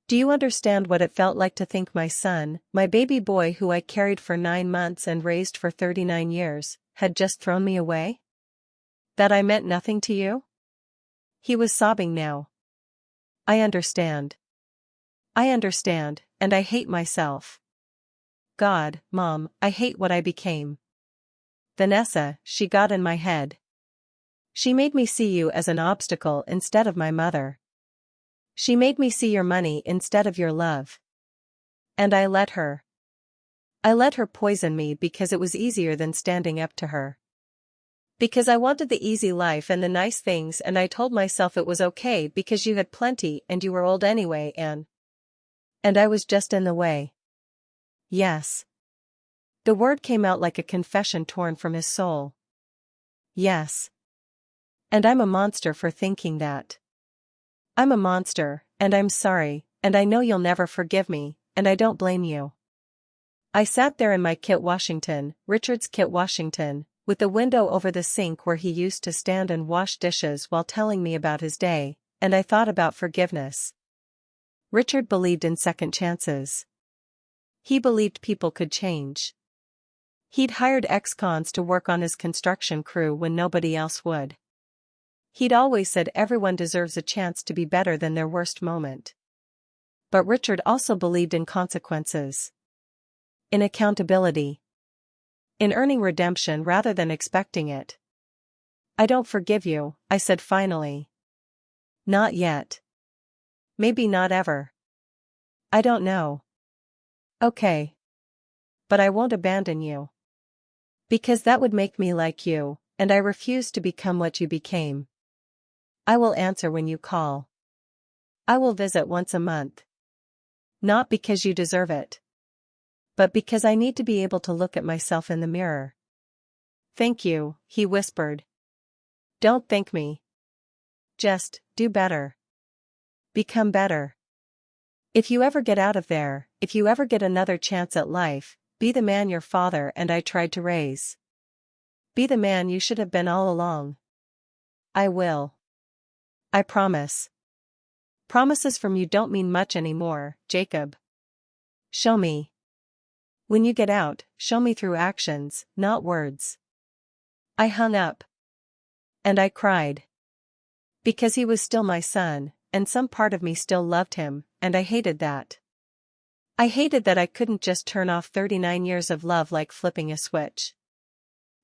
Do you understand what it felt like to think my son, my baby boy who I carried for 9 months and raised for 39 years, had just thrown me away? That I meant nothing to you? He was sobbing now. I understand. I understand, and I hate myself. God, Mom, I hate what I became. Vanessa, she got in my head. She made me see you as an obstacle instead of my mother. She made me see your money instead of your love. And I let her. I let her poison me because it was easier than standing up to her. Because I wanted the easy life and the nice things, and I told myself it was okay because you had plenty and you were old anyway, and I was just in the way. Yes. The word came out like a confession torn from his soul. Yes. And I'm a monster for thinking that. I'm a monster, and I'm sorry, and I know you'll never forgive me, and I don't blame you. I sat there in my Kit Washington, Richard's Kit Washington, with the window over the sink where he used to stand and wash dishes while telling me about his day, and I thought about forgiveness. Richard believed in second chances. He believed people could change. He'd hired ex-cons to work on his construction crew when nobody else would. He'd always said everyone deserves a chance to be better than their worst moment. But Richard also believed in consequences. In accountability. In earning redemption rather than expecting it. I don't forgive you, I said finally. Not yet. Maybe not ever. I don't know. Okay. But I won't abandon you. Because that would make me like you, and I refuse to become what you became. I will answer when you call. I will visit once a month. Not because you deserve it. But because I need to be able to look at myself in the mirror. Thank you, he whispered. Don't thank me. Just, do better. Become better. If you ever get out of there, if you ever get another chance at life, be the man your father and I tried to raise. Be the man you should have been all along. I will. I promise. Promises from you don't mean much anymore, Jacob. Show me. When you get out, show me through actions, not words. I hung up. And I cried. Because he was still my son, and some part of me still loved him, and I hated that. I hated that I couldn't just turn off 39 years of love like flipping a switch.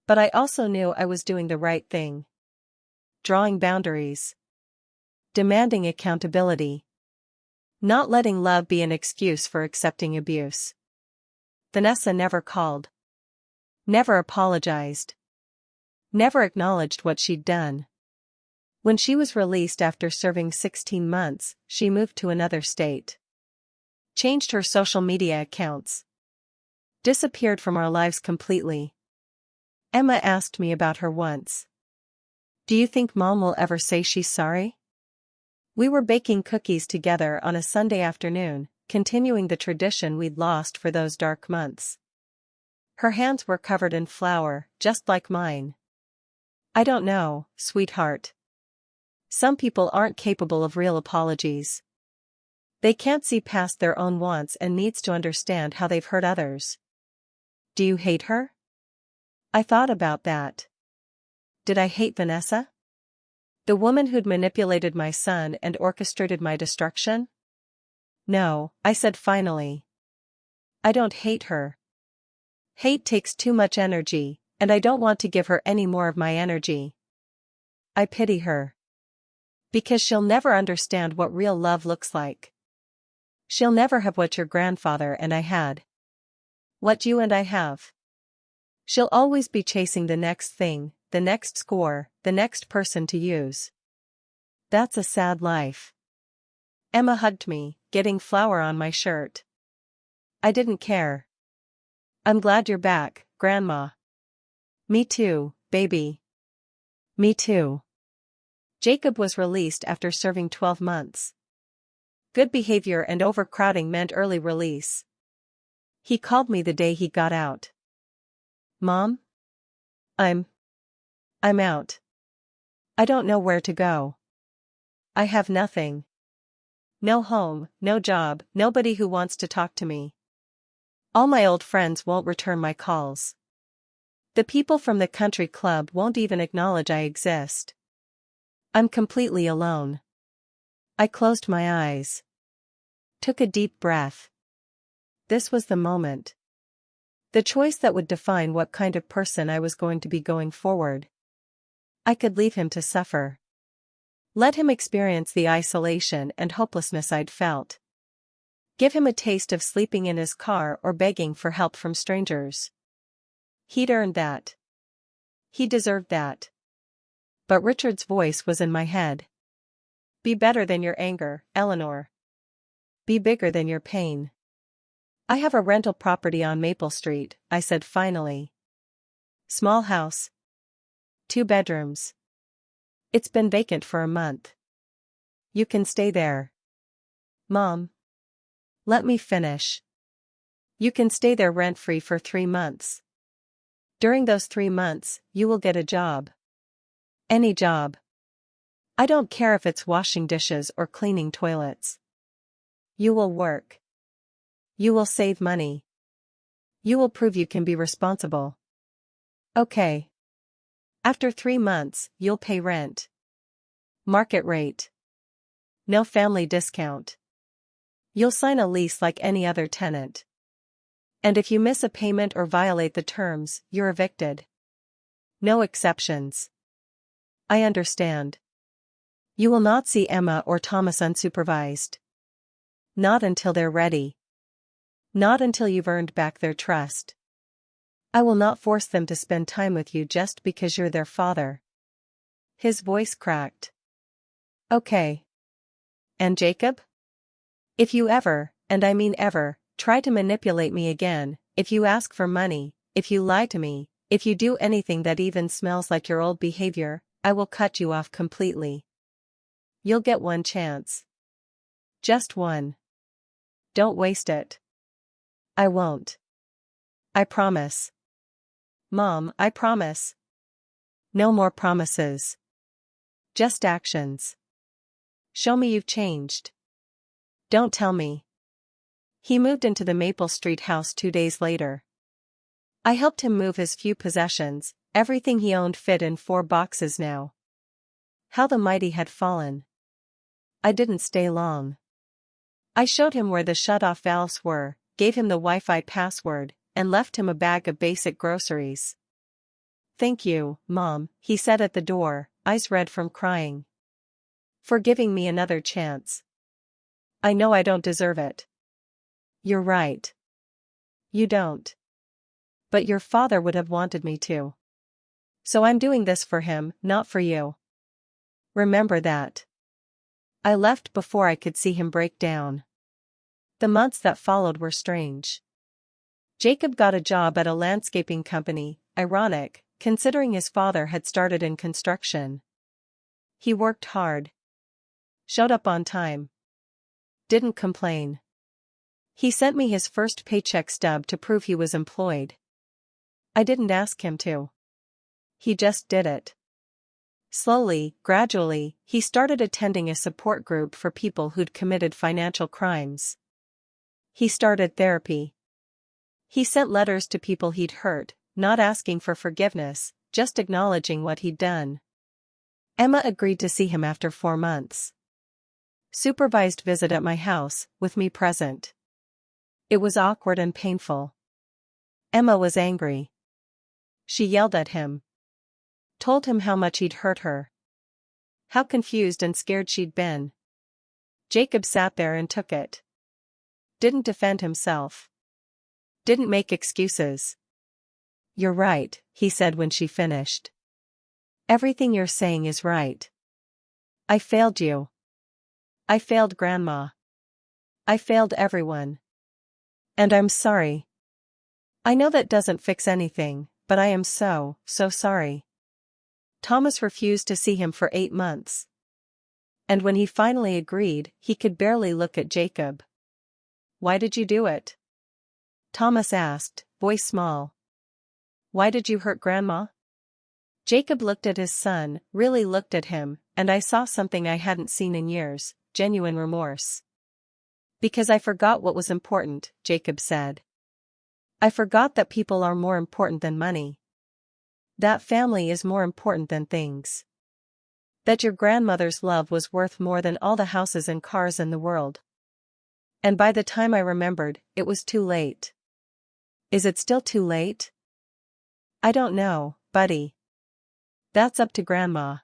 But I also knew I was doing the right thing. Drawing boundaries. Demanding accountability. Not letting love be an excuse for accepting abuse. Vanessa never called. Never apologized. Never acknowledged what she'd done. When she was released after serving 16 months, she moved to another state. Changed her social media accounts. Disappeared from our lives completely. Emma asked me about her once. Do you think Mom will ever say she's sorry? We were baking cookies together on a Sunday afternoon, continuing the tradition we'd lost for those dark months. Her hands were covered in flour, just like mine. I don't know, sweetheart. Some people aren't capable of real apologies. They can't see past their own wants and needs to understand how they've hurt others. Do you hate her? I thought about that. Did I hate Vanessa? The woman who'd manipulated my son and orchestrated my destruction? No, I said finally. I don't hate her. Hate takes too much energy, and I don't want to give her any more of my energy. I pity her. Because she'll never understand what real love looks like. She'll never have what your grandfather and I had. What you and I have. She'll always be chasing the next thing, the next score, the next person to use. That's a sad life. Emma hugged me, getting flour on my shirt. I didn't care. I'm glad you're back, Grandma. Me too, baby. Me too. Jacob was released after serving 12 months. Good behavior and overcrowding meant early release. He called me the day he got out. Mom? I'm out. I don't know where to go. I have nothing. No home, no job, nobody who wants to talk to me. All my old friends won't return my calls. The people from the country club won't even acknowledge I exist. I'm completely alone. I closed my eyes. Took a deep breath. This was the moment. The choice that would define what kind of person I was going to be going forward. I could leave him to suffer. Let him experience the isolation and hopelessness I'd felt. Give him a taste of sleeping in his car or begging for help from strangers. He'd earned that. He deserved that. But Richard's voice was in my head. Be better than your anger, Eleanor. Be bigger than your pain. I have a rental property on Maple Street, I said finally. Small house. 2 bedrooms. It's been vacant for a month. You can stay there. Mom. Let me finish. You can stay there rent-free for 3 months. During those 3 months, you will get a job. Any job. I don't care if it's washing dishes or cleaning toilets. You will work. You will save money. You will prove you can be responsible. Okay. After 3 months, you'll pay rent. Market rate. No family discount. You'll sign a lease like any other tenant. And if you miss a payment or violate the terms, you're evicted. No exceptions. I understand. You will not see Emma or Thomas unsupervised. Not until they're ready. Not until you've earned back their trust. I will not force them to spend time with you just because you're their father. His voice cracked. Okay. And Jacob? If you ever, and I mean ever, try to manipulate me again, if you ask for money, if you lie to me, if you do anything that even smells like your old behavior, I will cut you off completely. You'll get one chance. Just one. Don't waste it. I won't. I promise. Mom, I promise. No more promises. Just actions. Show me you've changed. Don't tell me. He moved into the Maple Street house 2 days later. I helped him move his few possessions, everything he owned fit in 4 boxes now. How the mighty had fallen. I didn't stay long. I showed him where the shut-off valves were, gave him the Wi-Fi password, and left him a bag of basic groceries. Thank you, Mom, he said at the door, eyes red from crying. For giving me another chance. I know I don't deserve it. You're right. You don't. But your father would have wanted me to. So I'm doing this for him, not for you. Remember that. I left before I could see him break down. The months that followed were strange. Jacob got a job at a landscaping company, ironic, considering his father had started in construction. He worked hard. Showed up on time. Didn't complain. He sent me his first paycheck stub to prove he was employed. I didn't ask him to. He just did it. Slowly, gradually, he started attending a support group for people who'd committed financial crimes. He started therapy. He sent letters to people he'd hurt, not asking for forgiveness, just acknowledging what he'd done. Emma agreed to see him after 4 months. Supervised visit at my house, with me present. It was awkward and painful. Emma was angry. She yelled at him. Told him how much he'd hurt her. How confused and scared she'd been. Jacob sat there and took it. Didn't defend himself. Didn't make excuses. "You're right," he said when she finished. "Everything you're saying is right. I failed you. I failed Grandma. I failed everyone. And I'm sorry. I know that doesn't fix anything, but I am so sorry." Thomas refused to see him for 8 months. And when he finally agreed, he could barely look at Jacob. "Why did you do it?" Thomas asked, voice small. "Why did you hurt Grandma?" Jacob looked at his son, really looked at him, and I saw something I hadn't seen in years, genuine remorse. "Because I forgot what was important," Jacob said. "I forgot that people are more important than money. That family is more important than things. That your grandmother's love was worth more than all the houses and cars in the world. And by the time I remembered, it was too late." "Is it still too late?" "I don't know, buddy. That's up to Grandma.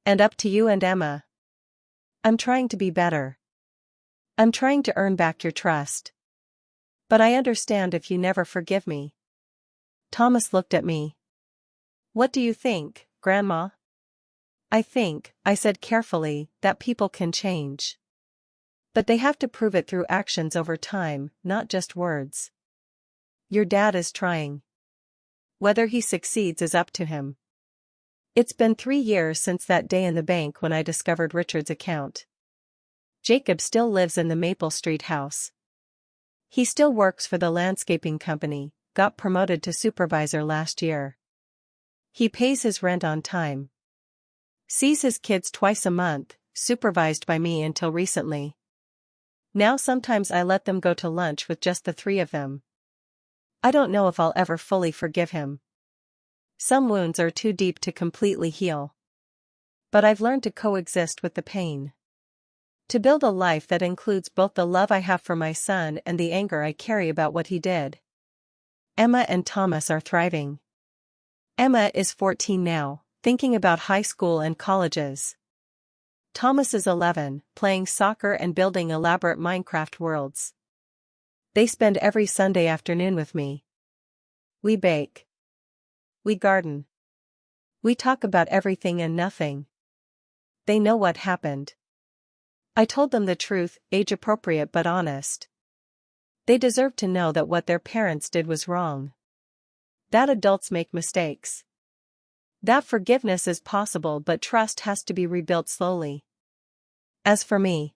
And up to you and Emma. I'm trying to be better. I'm trying to earn back your trust. But I understand if you never forgive me." Thomas looked at me. "What do you think, Grandma?" "I think," I said carefully, "that people can change. But they have to prove it through actions over time, not just words. Your dad is trying. Whether he succeeds is up to him. It's been 3 years since that day in the bank when I discovered Richard's account. Jacob still lives in the Maple Street house. He still works for the landscaping company, got promoted to supervisor last year. He pays his rent on time. Sees his kids twice a month, supervised by me until recently. Now sometimes I let them go to lunch with just the 3 of them. I don't know if I'll ever fully forgive him. Some wounds are too deep to completely heal. But I've learned to coexist with the pain. To build a life that includes both the love I have for my son and the anger I carry about what he did. Emma and Thomas are thriving. Emma is 14 now, thinking about high school and colleges. Thomas is 11, playing soccer and building elaborate Minecraft worlds. They spend every Sunday afternoon with me. We bake. We garden. We talk about everything and nothing. They know what happened. I told them the truth, age-appropriate but honest. They deserve to know that what their parents did was wrong. That adults make mistakes. That forgiveness is possible but trust has to be rebuilt slowly. As for me,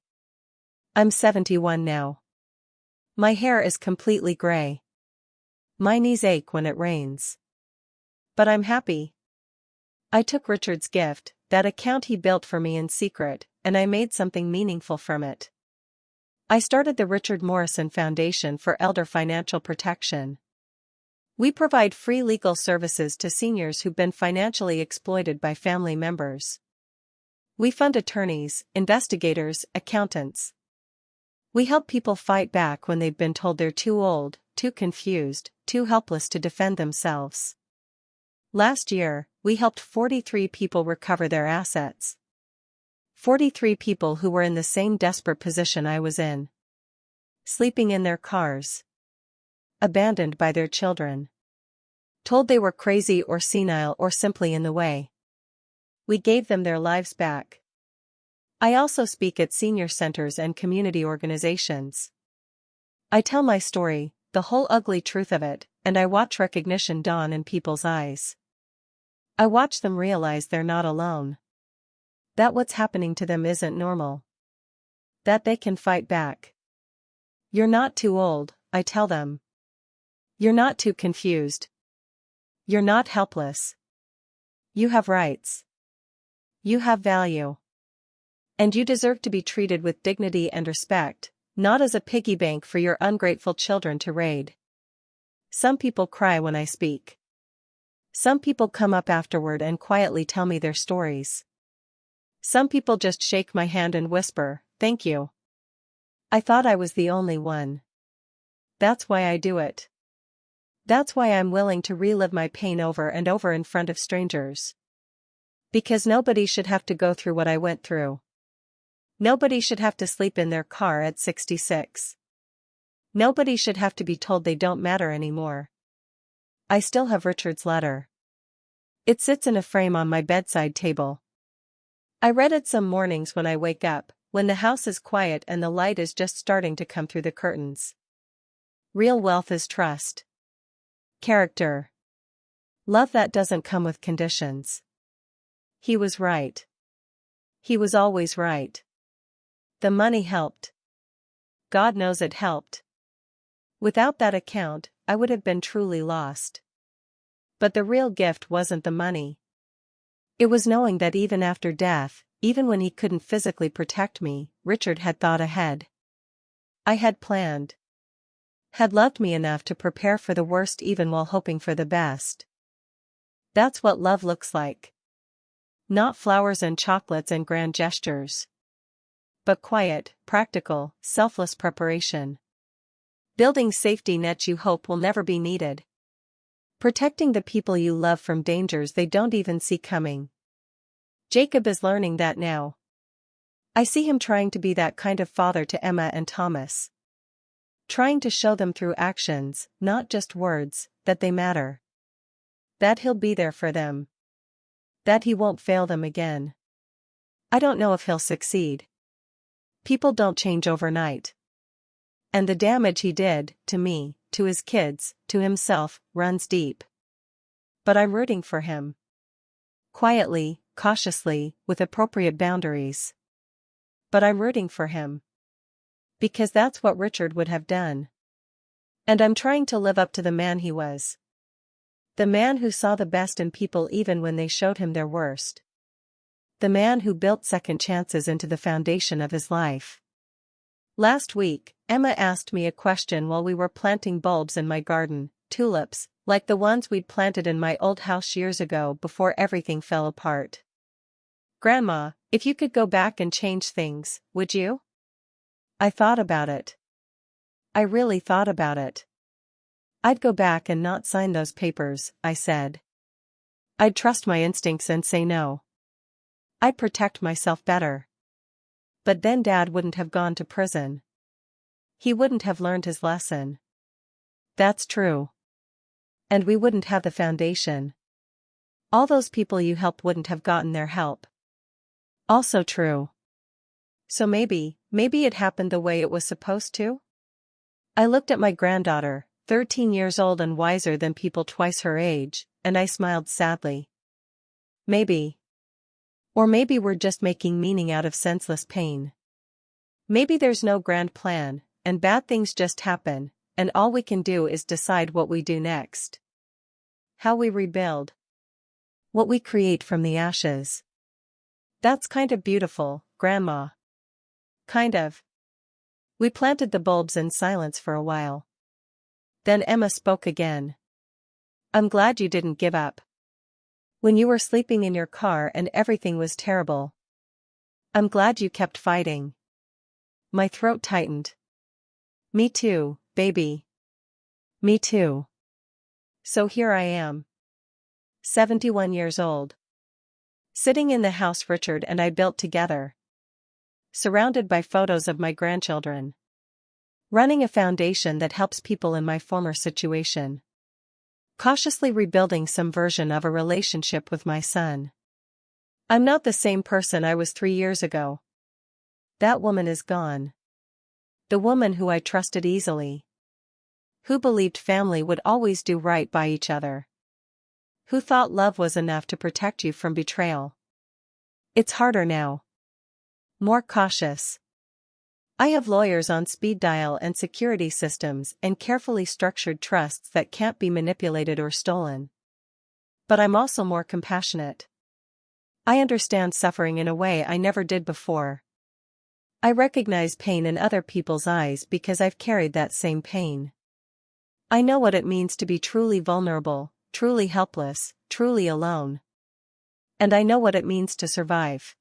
I'm 71 now. My hair is completely gray. My knees ache when it rains. But I'm happy. I took Richard's gift, that account he built for me in secret, and I made something meaningful from it. I started the Richard Morrison Foundation for Elder Financial Protection. We provide free legal services to seniors who've been financially exploited by family members. We fund attorneys, investigators, accountants. We help people fight back when they've been told they're too old, too confused, too helpless to defend themselves. Last year, we helped 43 people recover their assets. 43 people who were in the same desperate position I was in. Sleeping in their cars. Abandoned by their children. Told they were crazy or senile or simply in the way. We gave them their lives back. I also speak at senior centers and community organizations. I tell my story, the whole ugly truth of it, and I watch recognition dawn in people's eyes. I watch them realize they're not alone. That what's happening to them isn't normal. That they can fight back. You're not too old, I tell them. You're not too confused. You're not helpless. You have rights. You have value. And you deserve to be treated with dignity and respect, not as a piggy bank for your ungrateful children to raid. Some people cry when I speak. Some people come up afterward and quietly tell me their stories. Some people just shake my hand and whisper, "Thank you." I thought I was the only one. That's why I do it. That's why I'm willing to relive my pain over and over in front of strangers. Because nobody should have to go through what I went through. Nobody should have to sleep in their car at 66. Nobody should have to be told they don't matter anymore. I still have Richard's letter. It sits in a frame on my bedside table. I read it some mornings when I wake up, when the house is quiet and the light is just starting to come through the curtains. Real wealth is trust. Character. Love that doesn't come with conditions. He was right. He was always right. The money helped. God knows it helped. Without that account, I would have been truly lost. But the real gift wasn't the money. It was knowing that even after death, even when he couldn't physically protect me, Richard had thought ahead. I had planned. Had loved me enough to prepare for the worst even while hoping for the best. That's what love looks like. Not flowers and chocolates and grand gestures. But quiet, practical, selfless preparation. Building safety nets you hope will never be needed. Protecting the people you love from dangers they don't even see coming. Jacob is learning that now. I see him trying to be that kind of father to Emma and Thomas. Trying to show them through actions, not just words, that they matter. That he'll be there for them. That he won't fail them again. I don't know if he'll succeed. People don't change overnight. And the damage he did, to me, to his kids, to himself, runs deep. But I'm rooting for him. Quietly, cautiously, with appropriate boundaries. But I'm rooting for him. Because that's what Richard would have done. And I'm trying to live up to the man he was. The man who saw the best in people even when they showed him their worst. The man who built second chances into the foundation of his life. Last week, Emma asked me a question while we were planting bulbs in my garden, tulips, like the ones we'd planted in my old house years ago before everything fell apart. "Grandma, if you could go back and change things, would you?" I thought about it. I really thought about it. "I'd go back and not sign those papers," I said. "I'd trust my instincts and say no. I'd protect myself better. But then Dad wouldn't have gone to prison. He wouldn't have learned his lesson." That's true. And we wouldn't have the foundation. All those people you helped wouldn't have gotten their help. Also true. So maybe it happened the way it was supposed to? I looked at my granddaughter, 13 years old and wiser than people twice her age, and I smiled sadly. Maybe. Or maybe we're just making meaning out of senseless pain. Maybe there's no grand plan, and bad things just happen, and all we can do is decide what we do next. How we rebuild. What we create from the ashes. That's kind of beautiful, Grandma. Kind of. We planted the bulbs in silence for a while. Then Emma spoke again. "I'm glad you didn't give up. When you were sleeping in your car and everything was terrible. I'm glad you kept fighting." My throat tightened. "Me too, baby. Me too." So here I am. 71 years old. Sitting in the house Richard and I built together. Surrounded by photos of my grandchildren. Running a foundation that helps people in my former situation. Cautiously rebuilding some version of a relationship with my son. I'm not the same person I was 3 years ago. That woman is gone. The woman who I trusted easily. Who believed family would always do right by each other. Who thought love was enough to protect you from betrayal. It's harder now. More cautious. I have lawyers on speed dial and security systems and carefully structured trusts that can't be manipulated or stolen. But I'm also more compassionate. I understand suffering in a way I never did before. I recognize pain in other people's eyes because I've carried that same pain. I know what it means to be truly vulnerable, truly helpless, truly alone. And I know what it means to survive.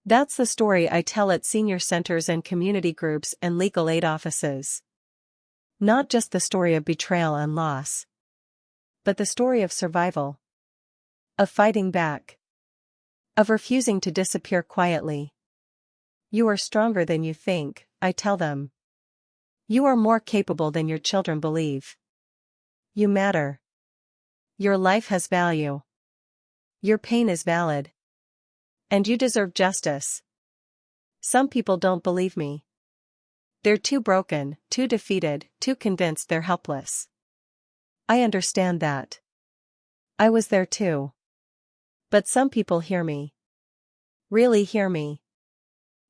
That's the story I tell at senior centers and community groups and legal aid offices. Not just the story of betrayal and loss, but the story of survival, of fighting back, of refusing to disappear quietly. You are stronger than you think, I tell them. You are more capable than your children believe. You matter. Your life has value. Your pain is valid. And you deserve justice. Some people don't believe me. They're too broken, too defeated, too convinced they're helpless. I understand that. I was there too. But some people hear me. Really hear me.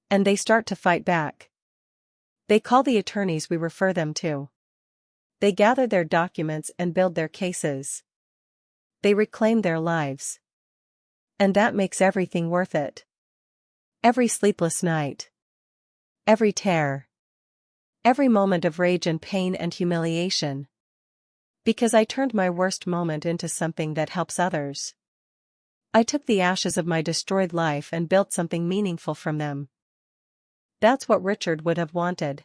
And they start to fight back. They call the attorneys we refer them to. They gather their documents and build their cases. They reclaim their lives. And that makes everything worth it. Every sleepless night. Every tear. Every moment of rage and pain and humiliation. Because I turned my worst moment into something that helps others. I took the ashes of my destroyed life and built something meaningful from them. That's what Richard would have wanted.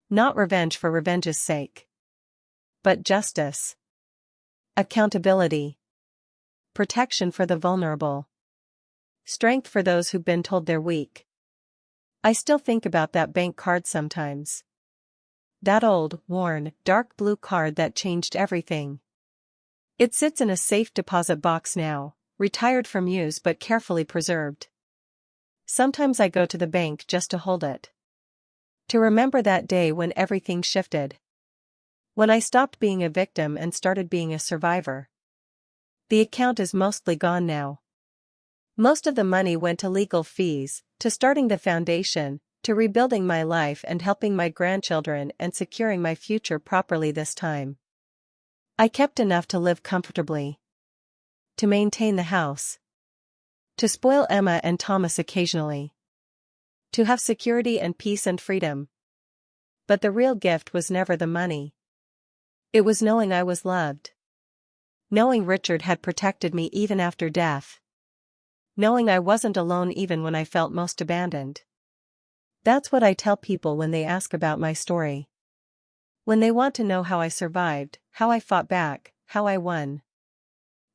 Not revenge for revenge's sake. But justice. Accountability. Protection for the vulnerable. Strength for those who've been told they're weak. I still think about that bank card sometimes. That old, worn, dark blue card that changed everything. It sits in a safe deposit box now, retired from use but carefully preserved. Sometimes I go to the bank just to hold it. To remember that day when everything shifted. When I stopped being a victim and started being a survivor. The account is mostly gone now. Most of the money went to legal fees, to starting the foundation, to rebuilding my life and helping my grandchildren and securing my future properly this time. I kept enough to live comfortably. To maintain the house. To spoil Emma and Thomas occasionally. To have security and peace and freedom. But the real gift was never the money. It was knowing I was loved. Knowing Richard had protected me even after death. Knowing I wasn't alone even when I felt most abandoned. That's what I tell people when they ask about my story. When they want to know how I survived, how I fought back, how I won.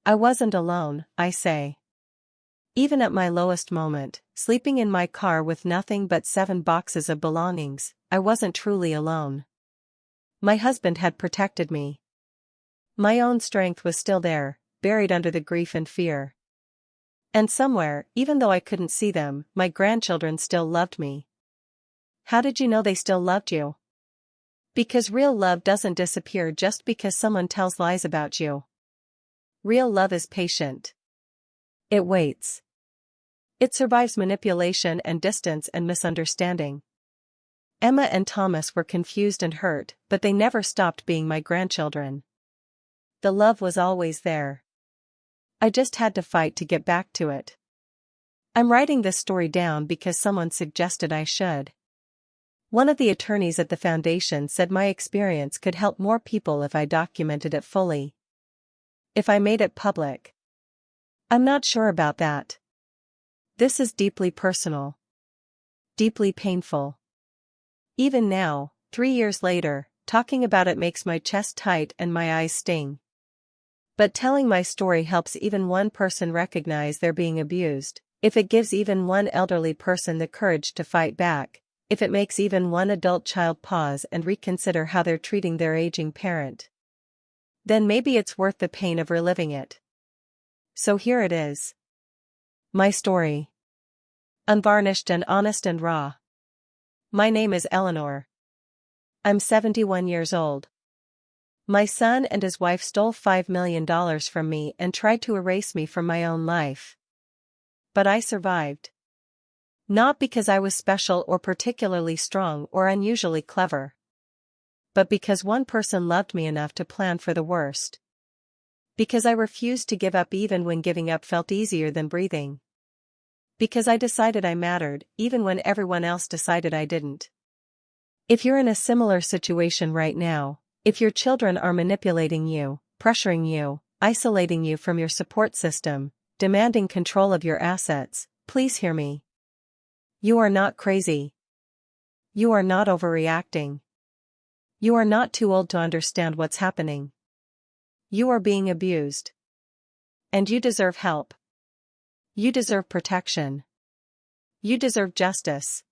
I wasn't alone, I say. Even at my lowest moment, sleeping in my car with nothing but 7 boxes of belongings, I wasn't truly alone. My husband had protected me. My own strength was still there, buried under the grief and fear. And somewhere, even though I couldn't see them, my grandchildren still loved me. How did you know they still loved you? Because real love doesn't disappear just because someone tells lies about you. Real love is patient. It waits. It survives manipulation and distance and misunderstanding. Emma and Thomas were confused and hurt, but they never stopped being my grandchildren. The love was always there. I just had to fight to get back to it. I'm writing this story down because someone suggested I should. One of the attorneys at the foundation said my experience could help more people if I documented it fully. If I made it public. I'm not sure about that. This is deeply personal. Deeply painful. Even now, 3 years later, talking about it makes my chest tight and my eyes sting. But telling my story helps even one person recognize they're being abused, if it gives even one elderly person the courage to fight back, if it makes even one adult child pause and reconsider how they're treating their aging parent. Then maybe it's worth the pain of reliving it. So here it is. My story. Unvarnished and honest and raw. My name is Eleanor. I'm 71 years old. My son and his wife stole $5 million from me and tried to erase me from my own life. But I survived. Not because I was special or particularly strong or unusually clever. But because one person loved me enough to plan for the worst. Because I refused to give up even when giving up felt easier than breathing. Because I decided I mattered, even when everyone else decided I didn't. If you're in a similar situation right now, if your children are manipulating you, pressuring you, isolating you from your support system, demanding control of your assets, please hear me. You are not crazy. You are not overreacting. You are not too old to understand what's happening. You are being abused. And you deserve help. You deserve protection. You deserve justice.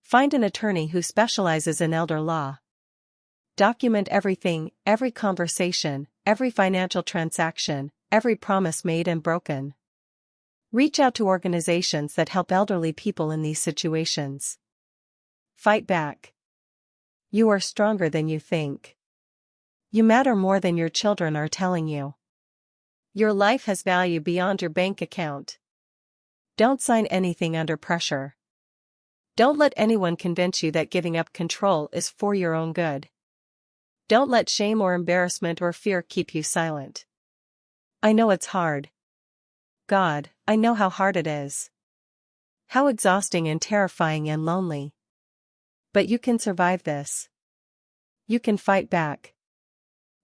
Find an attorney who specializes in elder law. Document everything, every conversation, every financial transaction, every promise made and broken. Reach out to organizations that help elderly people in these situations. Fight back. You are stronger than you think. You matter more than your children are telling you. Your life has value beyond your bank account. Don't sign anything under pressure. Don't let anyone convince you that giving up control is for your own good. Don't let shame or embarrassment or fear keep you silent. I know it's hard. God, I know how hard it is. How exhausting and terrifying and lonely. But you can survive this. You can fight back.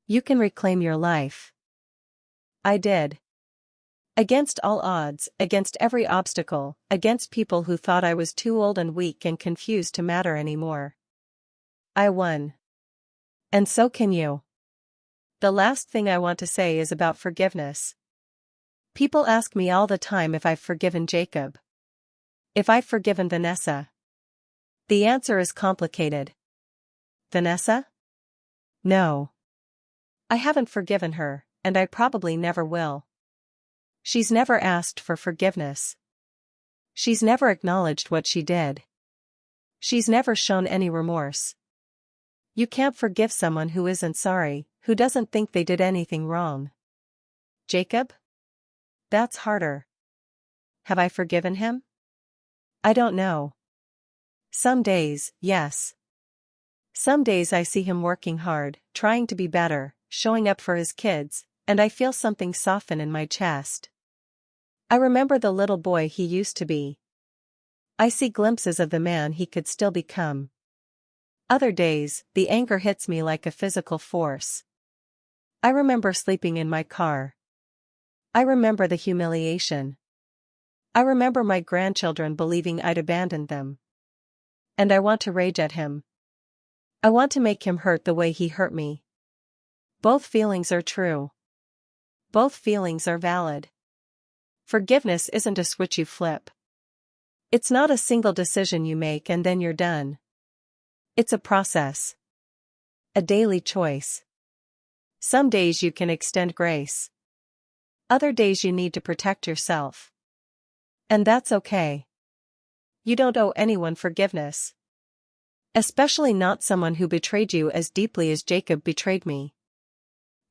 You can reclaim your life. I did. Against all odds, against every obstacle, against people who thought I was too old and weak and confused to matter anymore. I won. And so can you. The last thing I want to say is about forgiveness. People ask me all the time if I've forgiven Jacob. If I've forgiven Vanessa. The answer is complicated. Vanessa? No. I haven't forgiven her, and I probably never will. She's never asked for forgiveness. She's never acknowledged what she did. She's never shown any remorse. You can't forgive someone who isn't sorry, who doesn't think they did anything wrong. Jacob? That's harder. Have I forgiven him? I don't know. Some days, yes. Some days I see him working hard, trying to be better, showing up for his kids, and I feel something soften in my chest. I remember the little boy he used to be. I see glimpses of the man he could still become. Other days, the anger hits me like a physical force. I remember sleeping in my car. I remember the humiliation. I remember my grandchildren believing I'd abandoned them. And I want to rage at him. I want to make him hurt the way he hurt me. Both feelings are true. Both feelings are valid. Forgiveness isn't a switch you flip. It's not a single decision you make and then you're done. It's a process. A daily choice. Some days you can extend grace. Other days you need to protect yourself. And that's okay. You don't owe anyone forgiveness. Especially not someone who betrayed you as deeply as Jacob betrayed me.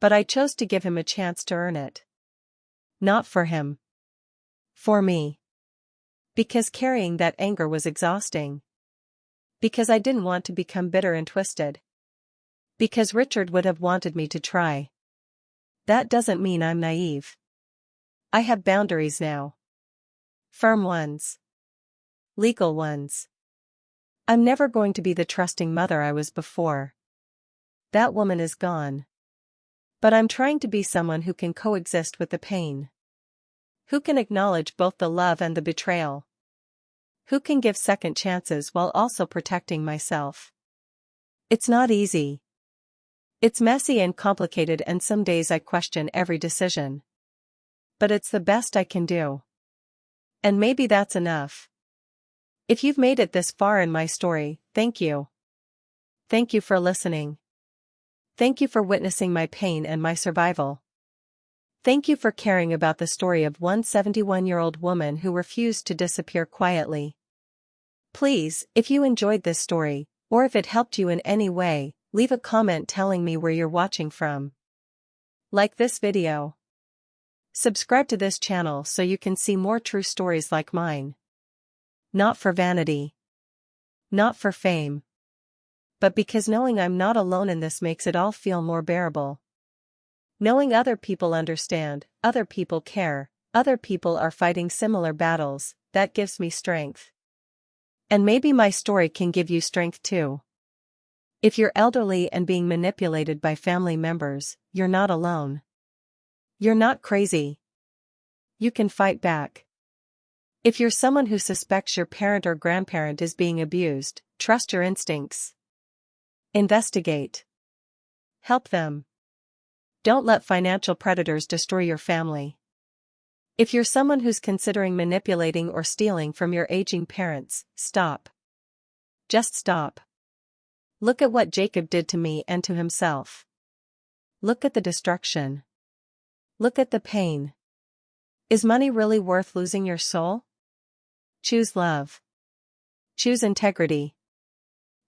But I chose to give him a chance to earn it. Not for him. For me. Because carrying that anger was exhausting. Because I didn't want to become bitter and twisted. Because Richard would have wanted me to try. That doesn't mean I'm naive. I have boundaries now. Firm ones. Legal ones. I'm never going to be the trusting mother I was before. That woman is gone. But I'm trying to be someone who can coexist with the pain. Who can acknowledge both the love and the betrayal. Who can give second chances while also protecting myself. It's not easy. It's messy and complicated, and some days I question every decision. But it's the best I can do. And maybe that's enough. If you've made it this far in my story, thank you. Thank you for listening. Thank you for witnessing my pain and my survival. Thank you for caring about the story of one 71-year-old woman who refused to disappear quietly. Please, if you enjoyed this story, or if it helped you in any way, leave a comment telling me where you're watching from. Like this video. Subscribe to this channel so you can see more true stories like mine. Not for vanity. Not for fame. But because knowing I'm not alone in this makes it all feel more bearable. Knowing other people understand, other people care, other people are fighting similar battles, that gives me strength. And maybe my story can give you strength too. If you're elderly and being manipulated by family members, you're not alone. You're not crazy. You can fight back. If you're someone who suspects your parent or grandparent is being abused, trust your instincts. Investigate. Help them. Don't let financial predators destroy your family. If you're someone who's considering manipulating or stealing from your aging parents, stop. Just stop. Look at what Jacob did to me and to himself. Look at the destruction. Look at the pain. Is money really worth losing your soul? Choose love. Choose integrity.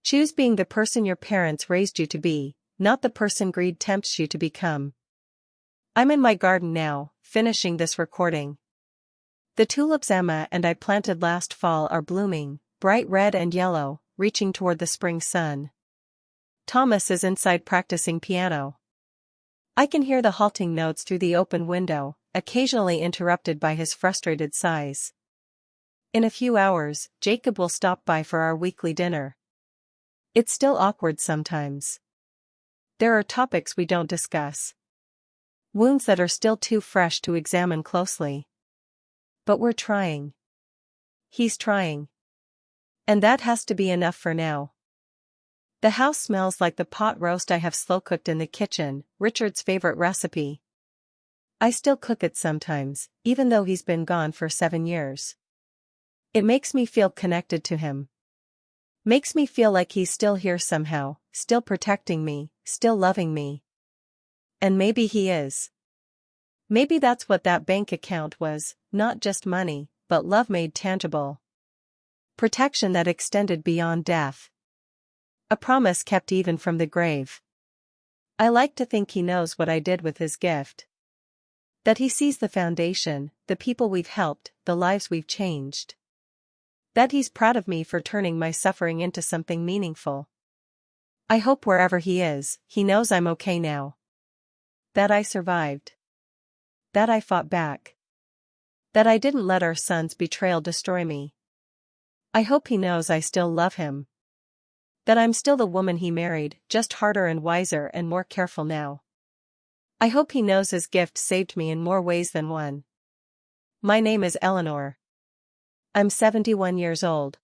Choose being the person your parents raised you to be, not the person greed tempts you to become. I'm in my garden now, finishing this recording. The tulips Emma and I planted last fall are blooming, bright red and yellow, reaching toward the spring sun. Thomas is inside practicing piano. I can hear the halting notes through the open window, occasionally interrupted by his frustrated sighs. In a few hours, Jacob will stop by for our weekly dinner. It's still awkward sometimes. There are topics we don't discuss. Wounds that are still too fresh to examine closely. But we're trying. He's trying. And that has to be enough for now. The house smells like the pot roast I have slow-cooked in the kitchen, Richard's favorite recipe. I still cook it sometimes, even though he's been gone for 7 years. It makes me feel connected to him. Makes me feel like he's still here somehow, still protecting me, still loving me. And maybe he is. Maybe that's what that bank account was, not just money, but love made tangible. Protection that extended beyond death. A promise kept even from the grave. I like to think he knows what I did with his gift. That he sees the foundation, the people we've helped, the lives we've changed. That he's proud of me for turning my suffering into something meaningful. I hope wherever he is, he knows I'm okay now. That I survived. That I fought back. That I didn't let our son's betrayal destroy me. I hope he knows I still love him. That I'm still the woman he married, just harder and wiser and more careful now. I hope he knows his gift saved me in more ways than one. My name is Eleanor. I'm 71 years old.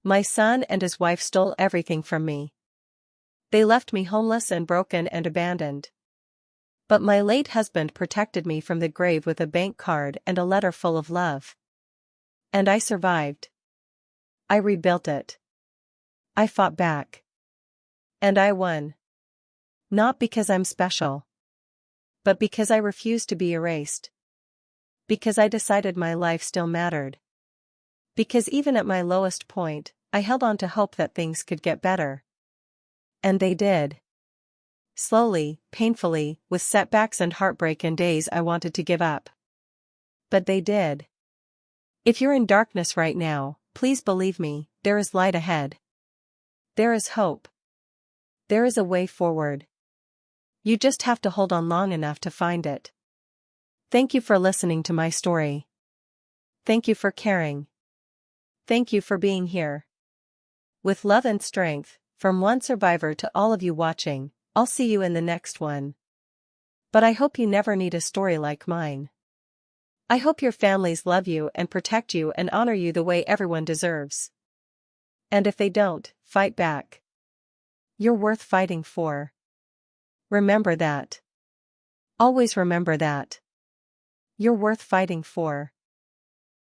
My son and his wife stole everything from me. They left me homeless and broken and abandoned. But my late husband protected me from the grave with a bank card and a letter full of love. And I survived. I rebuilt it. I fought back. And I won. Not because I'm special. But because I refused to be erased. Because I decided my life still mattered. Because even at my lowest point, I held on to hope that things could get better. And they did. Slowly, painfully, with setbacks and heartbreak and days I wanted to give up. But they did. If you're in darkness right now, please believe me, there is light ahead. There is hope. There is a way forward. You just have to hold on long enough to find it. Thank you for listening to my story. Thank you for caring. Thank you for being here. With love and strength, from one survivor to all of you watching, I'll see you in the next one. But I hope you never need a story like mine. I hope your families love you and protect you and honor you the way everyone deserves. And if they don't, fight back. You're worth fighting for. Remember that. Always remember that. You're worth fighting for.